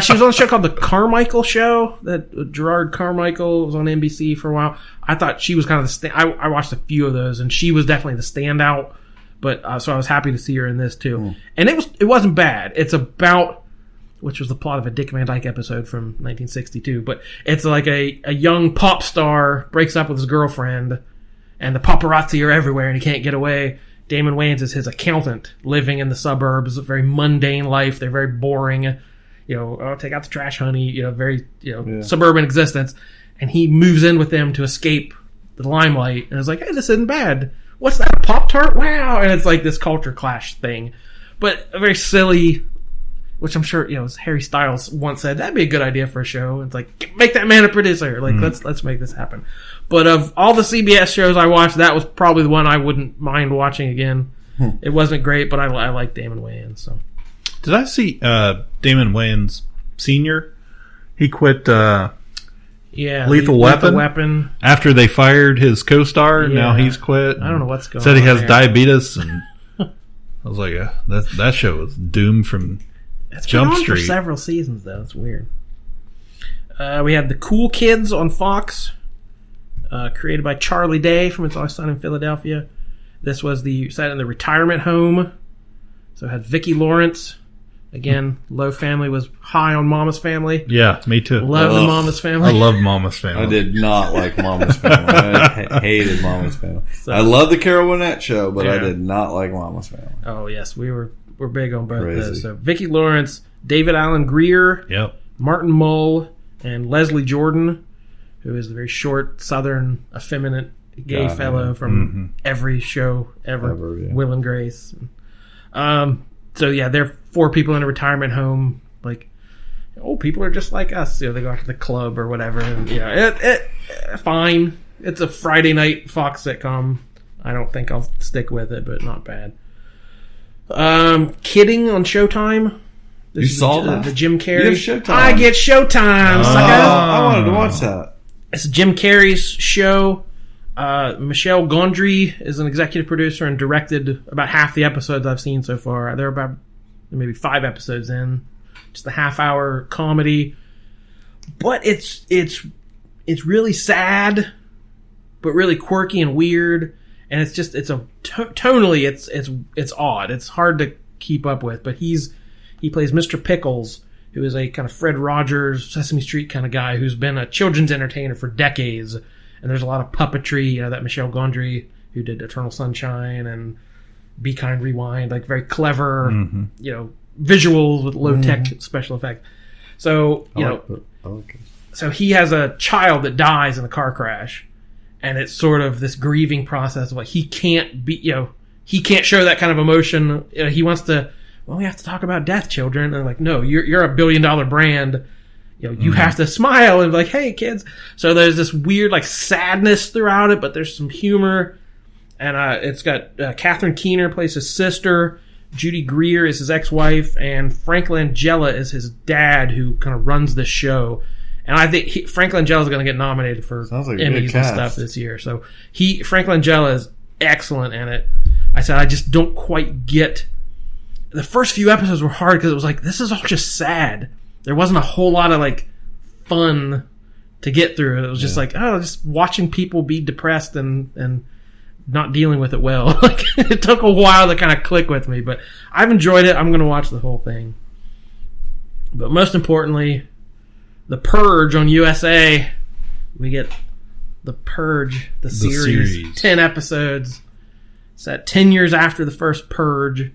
She was on a show called The Carmichael Show that Gerard Carmichael was on NBC for a while. I thought she was kind of the I watched a few of those, and she was definitely the standout. But so I was happy to see her in this too. And it wasn't bad. It's about, which was the plot of a Dick Van Dyke episode from 1962. But it's like a young pop star breaks up with his girlfriend, and the paparazzi are everywhere, and he can't get away. Damon Wayans is his accountant living in the suburbs, a very mundane life. They're very boring, take out the trash, honey, very, suburban existence. And he moves in with them to escape the limelight. And it's like, hey, this isn't bad. What's that, a Pop-Tart? Wow. And it's like this culture clash thing. But a very silly, which I'm sure, as Harry Styles once said, that'd be a good idea for a show. It's like, make that man a producer. Like, let's make this happen. But of all the CBS shows I watched, that was probably the one I wouldn't mind watching again. It wasn't great, but I like Damon Wayans. So, did I see Damon Wayans Sr.? He quit Lethal Weapon after they fired his co-star. Yeah. Now he's quit. I don't know what's going on. Said he has diabetes, and I was like, that show was doomed from Jump Street. For several seasons though. It's weird. We had The Cool Kids on Fox. Created by Charlie Day from It's Always Sunny in Philadelphia. This was set in the retirement home. So it had Vicki Lawrence. Again, Low Family was high on Mama's Family. Yeah, me too. Loved the Mama's Family. I love Mama's Family. I did not like Mama's Family. I hated Mama's Family. So, I love the Carol Burnett show, but I did not like Mama's Family. Oh yes, we were were big on both Crazy. those. So Vicki Lawrence, David Allen Greer, Yep. Martin Mull, and Leslie Jordan, who is the very short, southern, effeminate gay fellow from every show ever, yeah. Will and Grace. So yeah, they're 4 people in a retirement home. Like, old people are just like us. You know, they go out to the club or whatever. And it fine. It's a Friday night Fox sitcom. I don't think I'll stick with it, but not bad. Kidding on Showtime. You saw that? The Jim Carrey. You have Showtime. I get Showtime, sucker. I wanted to watch that. It's Jim Carrey's show. Michelle Gondry is an executive producer and directed about half the episodes I've seen so far. They're about maybe 5 episodes in. Just a half-hour comedy. But it's really sad, but really quirky and weird. And it's just tonally it's odd. It's hard to keep up with. But he plays Mr. Pickles, who is a kind of Fred Rogers, Sesame Street kind of guy who's been a children's entertainer for decades. And there's a lot of puppetry. You know, that Michelle Gondry, who did Eternal Sunshine and Be Kind, Rewind, like very clever, you know, visuals with low-tech special effects. So, so he has a child that dies in a car crash. And it's sort of this grieving process of like, he can't show that kind of emotion. He wants to, well, we have to talk about death, children. And they're like, no, you're a $1 billion brand. You know, you have to smile and be like, hey, kids. So there's this weird, like, sadness throughout it, but there's some humor. And it's got Catherine Keener plays his sister. Judy Greer is his ex-wife. And Frank Langella is his dad, who kind of runs this show. And I think Frank Langella is going to get nominated for Emmys and stuff this year. So Frank Langella is excellent in it. I said, I just don't quite get... The first few episodes were hard because it was like, this is all just sad. There wasn't a whole lot of like fun to get through. It was just like, just watching people be depressed and not dealing with it well. Like, it took a while to kind of click with me, but I've enjoyed it. I'm going to watch the whole thing. But most importantly, the Purge on USA. We get the Purge, the series. 10 episodes. It's that 10 years after the first Purge.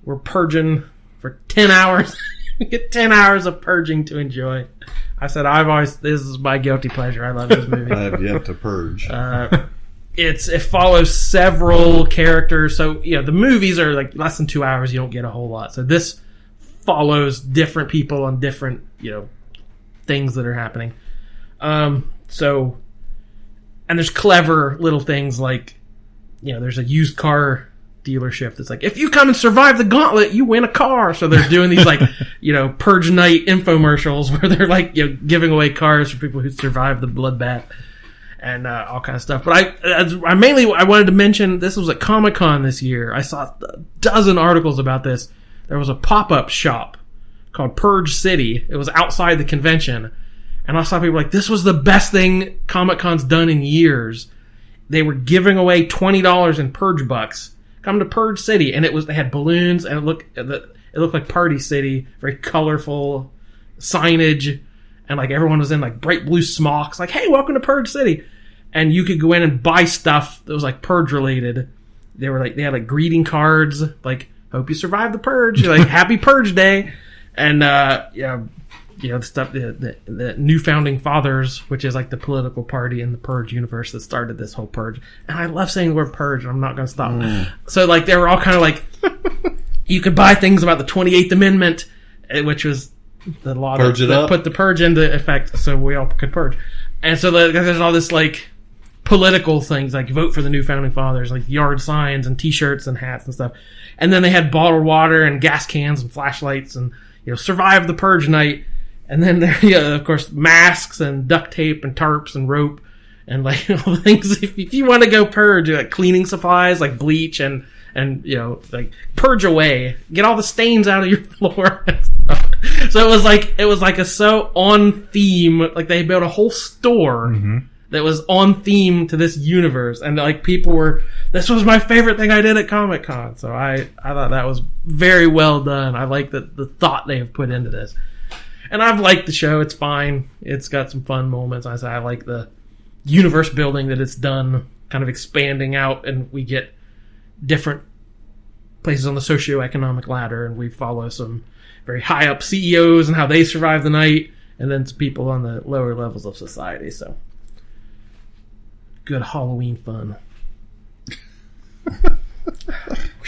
We're purging for 10 hours. We get 10 hours of purging to enjoy. I said, this is my guilty pleasure. I love this movie. I have yet to purge. It follows several characters. So, you know, the movies are like less than 2 hours. You don't get a whole lot. So this follows different people on different, you know, things that are happening. And there's clever little things like, you know, there's a used car dealership that's like, if you come and survive the gauntlet, you win a car. So they're doing these like, you know, Purge Night infomercials where they're like, you know, giving away cars for people who survived the bloodbath and all kind of stuff. But I wanted to mention, this was at Comic-Con this year. I saw a dozen articles about this. There was a pop-up shop called Purge City. It was outside the convention. And I saw people like, this was the best thing Comic-Con's done in years. They were giving away $20 in Purge bucks. Come to Purge City, and they had balloons, and it looked like Party City, very colorful signage, and like everyone was in like bright blue smocks, like, hey, welcome to Purge City. And you could go in and buy stuff that was like Purge related. They had like greeting cards, like, hope you survived the Purge, like, happy Purge Day. And the stuff, the New Founding Fathers, which is like the political party in the Purge universe that started this whole Purge. And I love saying the word Purge, and I'm not going to stop. So like they were all kind of like, you could buy things about the 28th Amendment, which was the law that put the Purge into effect, so we all could purge. And so there's all this like political things, like vote for the New Founding Fathers, like yard signs and T-shirts and hats and stuff. And then they had bottled water and gas cans and flashlights and, you know, survive the Purge night. And then there, of course, masks and duct tape and tarps and rope and like all the things. If you want to go purge, like cleaning supplies, like bleach and you know, like purge away, get all the stains out of your floor. So it was like a so on theme. Like they built a whole store that was on theme to this universe, and like people were. This was my favorite thing I did at Comic-Con. So I thought that was very well done. I like the thought they have put into this. And I've liked the show. It's fine. It's got some fun moments. I like the universe building that it's done, kind of expanding out, and we get different places on the socioeconomic ladder, and we follow some very high up CEOs and how they survive the night, and then some people on the lower levels of society. So good Halloween fun.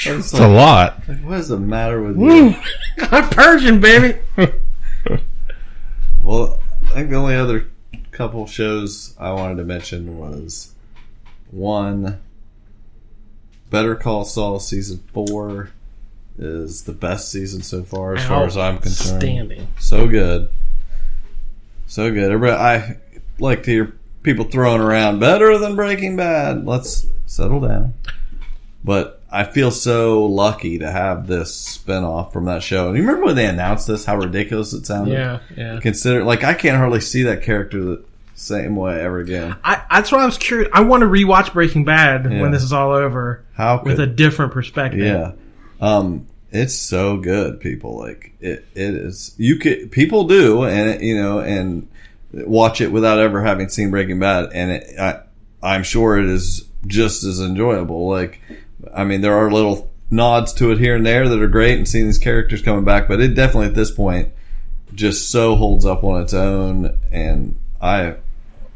It's a lot. What is the matter with you? I'm purging, baby. Well, I think the only other couple shows I wanted to mention was one, Better Call Saul season 4 is the best season so far as far as I'm concerned. Outstanding. So good. So good. Everybody, I like to hear people throwing around better than Breaking Bad. Let's settle down. But I feel so lucky to have this spinoff from that show. And you remember when they announced this, how ridiculous it sounded? Yeah. Consider, like, I can't hardly see that character the same way ever again. That's why I was curious. I want to rewatch Breaking Bad when this is all over. With a different perspective. Yeah. It's so good, people. Like, it is. People do, and and watch it without ever having seen Breaking Bad, and I'm sure it is just as enjoyable. Like, I mean, there are little nods to it here and there that are great, and seeing these characters coming back, but it definitely at this point just so holds up on its own. And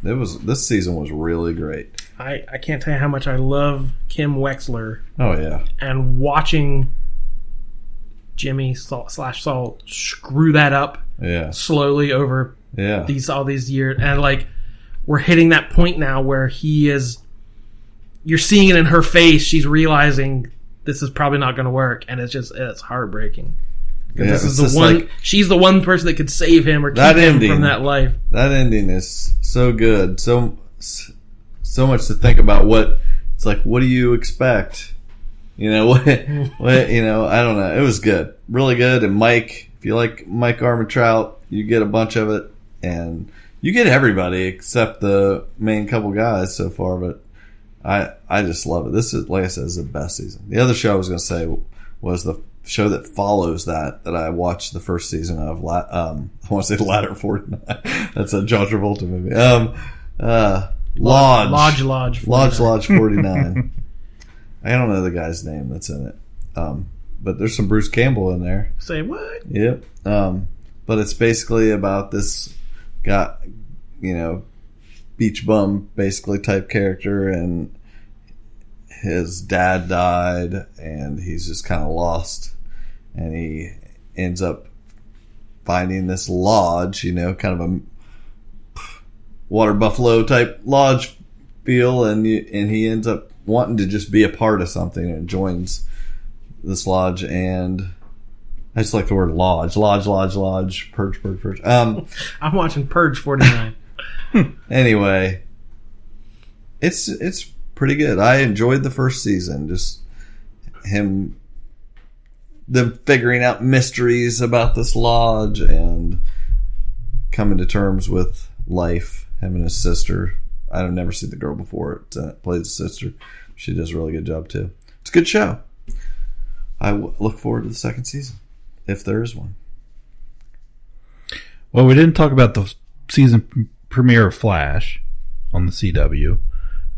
this season was really great. I can't tell you how much I love Kim Wexler. Oh yeah, and watching Jimmy / Saul screw that up slowly over all these years, and like we're hitting that point now where he is. You're seeing it in her face. She's realizing this is probably not going to work, and it's heartbranch. This is the one. Like, she's the one person that could save him or keep him from that life. That ending is so good. So much to think about. What it's like. What do you expect? What? I don't know. It was good, really good. And Mike, if you like Mike Armentrout, you get a bunch of it, and you get everybody except the main couple guys so far. But I just love it. This is, like I said, is the best season. The other show I was going to say was the show that follows that I watched the first season of. I want to say Ladder 49. That's a John Travolta movie. Lodge 49. I don't know the guy's name that's in it. But there's some Bruce Campbell in there. Say what? Yep. But it's basically about this guy, beach bum basically type character, and his dad died and he's just kind of lost, and he ends up finding this lodge, kind of a water buffalo type lodge feel, and he ends up wanting to just be a part of something, and joins this lodge. And I just like the word lodge, purge. I'm watching Purge 49. Anyway, it's pretty good. I enjoyed the first season. Just them figuring out mysteries about this lodge and coming to terms with life. Him and his sister. I've never seen the girl before that plays the sister. She does a really good job too. It's a good show. I look forward to the second season, if there is one. Well, we didn't talk about the season premiere of Flash on the CW,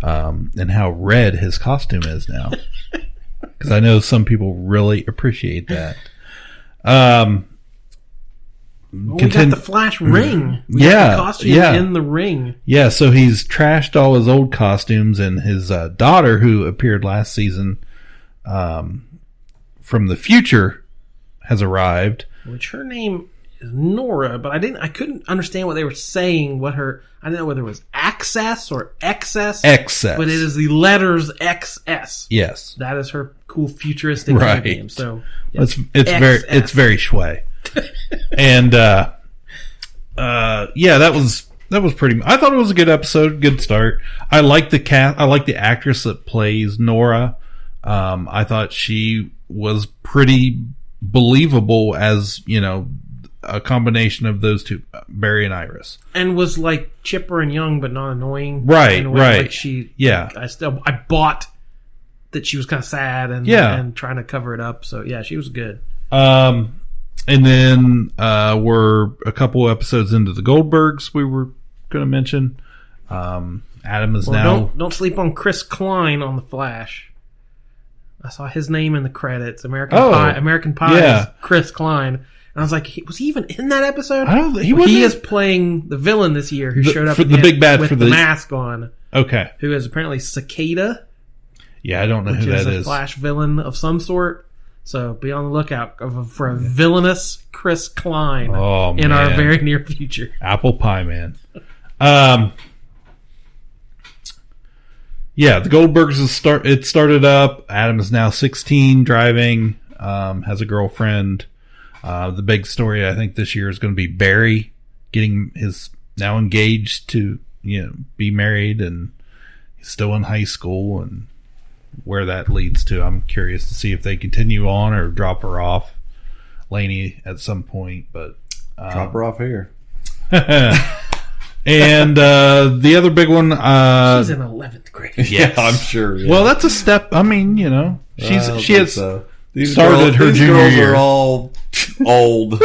and how red his costume is now. Because I know some people really appreciate that. We got the Flash ring. We got the costume in the ring. Yeah, so he's trashed all his old costumes, and his daughter, who appeared last season from the future, has arrived. Which her name is Nora, but I couldn't understand what they were saying. I didn't know whether it was Access or Excess. Excess. But it is the letters XS. Yes. That is her cool futuristic name. So yes, it's very schway. And that was pretty. I thought it was a good episode, good start. I like the cast. I like the actress that plays Nora. I thought she was pretty believable as a combination of those two, Barry and Iris, and was like chipper and young, but not annoying. Right. Like I bought that she was kind of sad and trying to cover it up. So yeah, she was good. And then we're a couple episodes into the Goldbergs. We were going to mention. Adam is now. Don't sleep on Chris Klein on the Flash. I saw his name in the credits. American Pie is Chris Klein. And I was like, was he even in that episode? He is playing the villain this year who showed up the big bad with for the mask on. Okay. Who is apparently Cicada. Yeah, I don't know who that is. Which is a Flash villain of some sort. So be on the lookout for a villainous Chris Klein in our very near future. Apple pie, man. Yeah, the Goldbergs it started up. Adam is now 16, driving, has a girlfriend. The big story I think this year is going to be Barry getting his now engaged to be married, and he's still in high school, and where that leads to. I'm curious to see if they continue on or drop her off, Lainey, at some point. But drop her off here. And the other big one, she's in 11th grade. Yes. I'm sure. Yeah. Well, that's a step. I mean, she has these started her junior year. Are all old.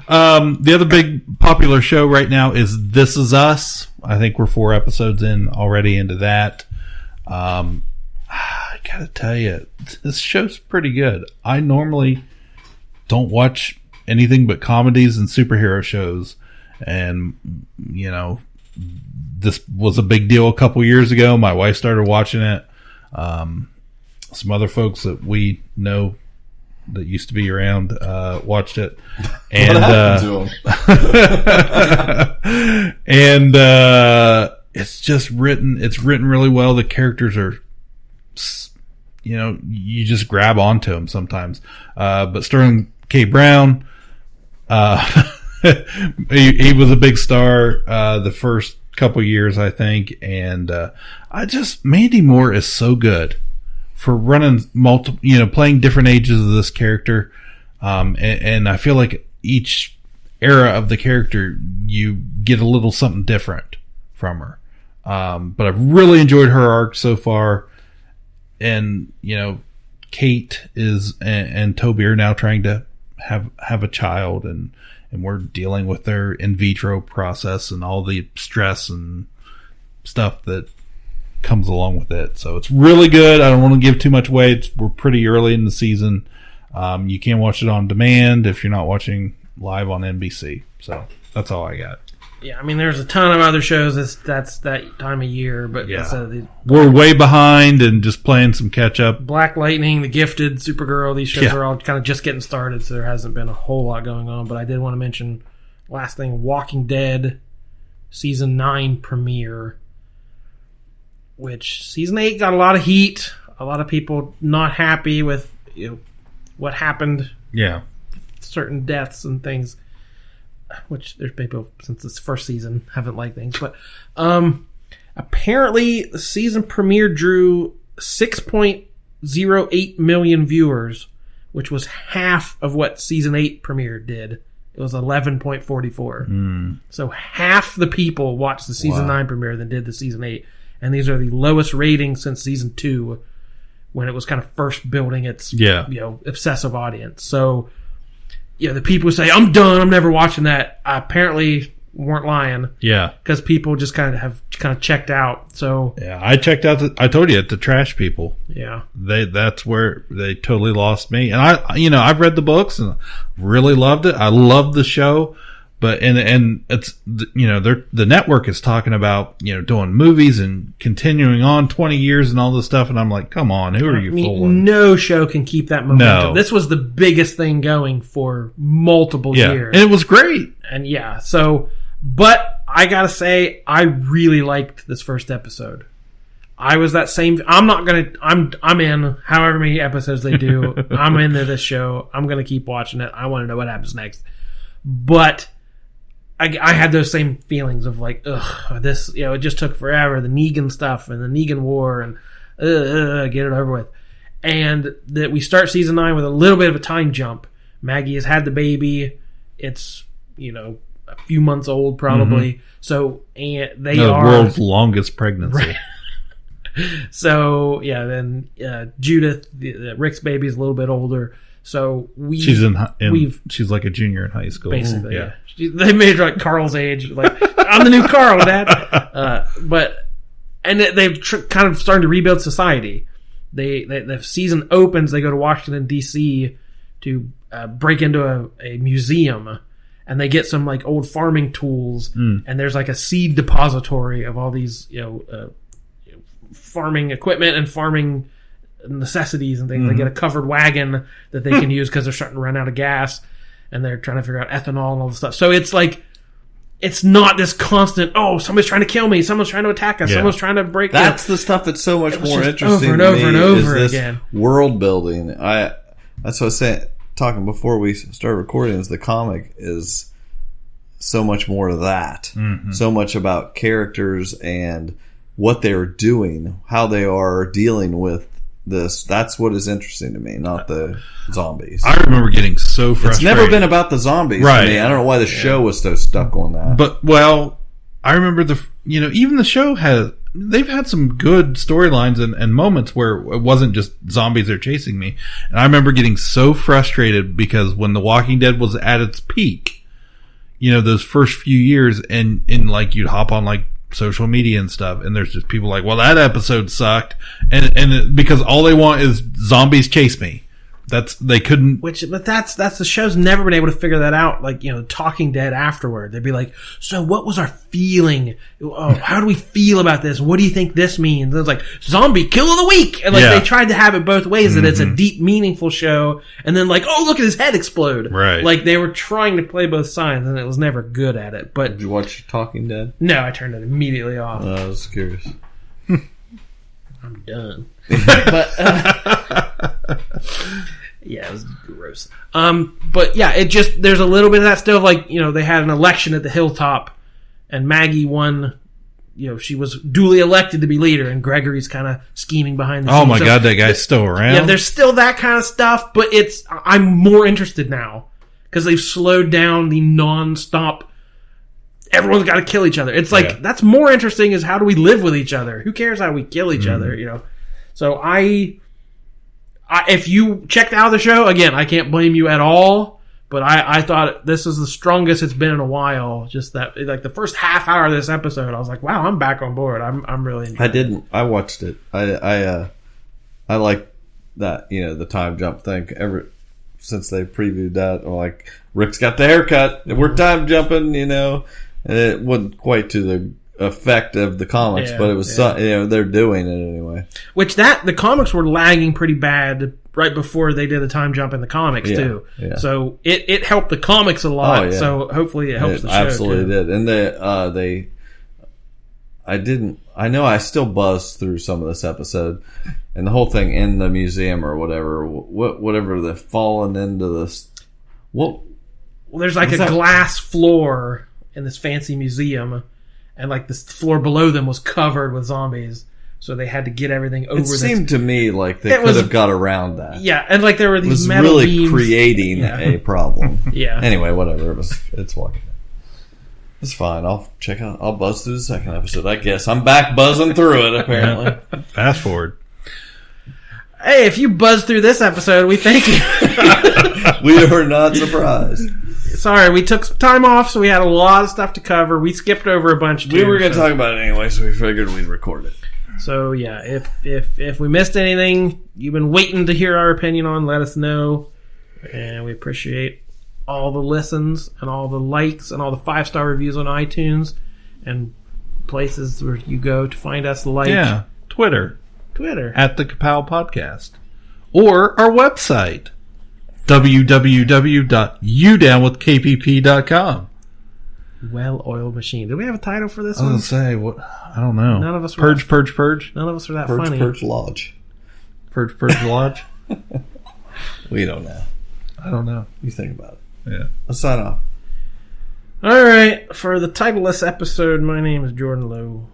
The other big popular show right now is This Is Us. I think we're 4 episodes already into that. I gotta tell you, this show's pretty good. I normally don't watch anything but comedies and superhero shows, and this was a big deal a couple years ago. My wife started watching it. Some other folks that we know that used to be around watched it, and and it's just written. It's written really well. The characters are, you just grab onto them sometimes. But Sterling K. Brown, he was a big star the first couple years, I think, and Mandy Moore is so good for running multiple, playing different ages of this character, and I feel like each era of the character you get a little something different from her. But I've really enjoyed her arc so far, and Kate and Toby are now trying to have a child, and we're dealing with their in vitro process and all the stress and stuff that comes along with it. So it's really good. I don't want to give too much away. We're pretty early in the season. You can watch it on demand if you're not watching live on NBC. So that's all I got. Yeah, I mean, there's a ton of other shows that's that time of year, but we're way behind and just playing some catch up. Black Lightning, The Gifted, Supergirl, these shows are all kind of just getting started, so there hasn't been a whole lot going on. But I did want to mention, last thing, Walking Dead Season 9 premiere, which Season 8 got a lot of heat. A lot of people not happy with what happened. Yeah. Certain deaths and things. Which there's people since this first season haven't liked things, but apparently the season premiere drew 6.08 million viewers, which was half of what season 8 premiere did. It was 11.44. So half the people watched the season 9 premiere than did the season 8, and these are the lowest ratings since season 2, when it was kind of first building its obsessive audience. So. The people who say, I'm done, I'm never watching that, apparently weren't lying. Yeah. Because people just kind of checked out. So yeah, I checked out, I told you, the trash people. Yeah. That's where they totally lost me. And I've read the books and really loved it. I loved the show. But, and it's, the network is talking about, doing movies and continuing on 20 years and all this stuff. And I'm like, come on, who are you fooling? No show can keep that momentum. No. This was the biggest thing going for multiple years. And it was great. And but I gotta say, I really liked this first episode. I was that same, I'm in however many episodes they do. I'm into this show. I'm gonna keep watching it. I want to know what happens next. But I had those same feelings of like, this, it just took forever. The Negan stuff and the Negan war and get it over with. And that we start season 9 with a little bit of a time jump. Maggie has had the baby. It's, a few months old probably. Mm-hmm. So, and they are the world's longest pregnancy. Right. So, then Judith, Rick's baby, is a little bit older. So she's she's like a junior in high school, basically. Yeah, they made her like Carl's age. Like, I'm the new Carl, Dad. They've kind of starting to rebuild society. the season opens, they go to Washington D.C. to break into a museum, and they get some like old farming tools, and there's like a seed depository of all these farming equipment and farming necessities and things. They get a covered wagon that they can use because they're starting to run out of gas, and they're trying to figure out ethanol and all this stuff. So it's like, it's not this constant, oh, somebody's trying to kill me, someone's trying to attack us, someone's trying to break. That's the stuff that's so much more interesting over and to over me and over is this again. World building. That's what I was saying, talking before we started recording, is the comic is so much more of that. So much about characters and what they're doing, how they are dealing with this. That's what is interesting to me, not the zombies. I remember getting so frustrated. It's never been about the zombies to me. I don't know why the show was so stuck on that. But, well, I remember even the show they've had some good storylines and moments where it wasn't just zombies are chasing me. And I remember getting so frustrated because when The Walking Dead was at its peak, those first few years, and like you'd hop on like social media and stuff, and there's just people like, well, that episode sucked, and because all they want is zombies chase me. They couldn't. But that's the show's never been able to figure that out. Like, Talking Dead afterward, they'd be like, so what was our feeling? Oh, how do we feel about this? What do you think this means? And it's like, zombie kill of the week. And they tried to have it both ways, that it's a deep, meaningful show, and then like, oh, look at his head explode. Right. Like, they were trying to play both sides, and it was never good at it. But did you watch Talking Dead? No, I turned it immediately off. I was curious. I'm done. But yeah, it was gross. But yeah, there's a little bit of that still. Like, they had an election at the Hilltop, and Maggie won. She was duly elected to be leader, and Gregory's kind of scheming behind the scenes. Oh my God, that guy's still around. Yeah, there's still that kind of stuff, but I'm more interested now because they've slowed down the non-stop. Everyone's got to kill each other. It's like, that's more interesting is how do we live with each other? Who cares how we kill each other, So if you checked out the show, again, I can't blame you at all, but I thought this is the strongest it's been in a while. Just that, like the first half hour of this episode, I was like, wow, I'm back on board. I'm really enjoying it. I watched it. I like that, the time jump thing. Ever since they previewed that, like, Rick's got the haircut, we're time jumping, it wasn't quite to the effect of the comics, but it was they're doing it anyway. Which the comics were lagging pretty bad right before they did a time jump in the comics too. Yeah. So it helped the comics a lot. So hopefully it helps the show. Absolutely did. And I know I still buzzed through some of this episode, and the whole thing in the museum or whatever they're falling into this. Well, there's like a glass floor in this fancy museum, and like the floor below them was covered with zombies, so they had to get everything over. It seemed to me like they could have got around that. Yeah, and like there were these metal really beams. Creating a problem. Yeah. Anyway, whatever. It's Walking Dead. It's fine. I'll buzz through the second episode, I guess. I'm back buzzing through it, apparently. Fast forward. Hey, if you buzz through this episode, we thank you. We are not surprised. Sorry, we took some time off, so we had a lot of stuff to cover. We skipped over a bunch. We were going to talk about it anyway, so we figured we'd record it. So yeah, if we missed anything you've been waiting to hear our opinion on, let us know, and we appreciate all the listens and all the likes and all the 5-star reviews on iTunes and places where you go to find us. Like Twitter at the Ka-Pow Podcast, or our website www.udownwithkpp.com. Well-oiled machine. Did we have a title for this one? I was going to say, what? I don't know. None of us Purge. None of us are that funny. Purge Lodge. Purge Lodge. We don't know. I don't know. You think about it. Yeah. Let's sign off. All right. For the titleless episode, my name is Jordan Lowe.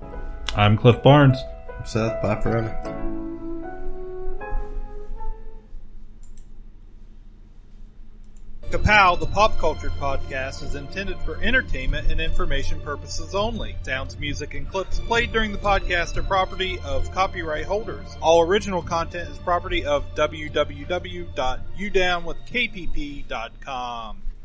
I'm Cliff Barnes. I'm Seth. Bye forever. Ka-Pow, the pop culture podcast, is intended for entertainment and information purposes only. Sounds, music, and clips played during the podcast are property of copyright holders. All original content is property of www.udownwithkpp.com.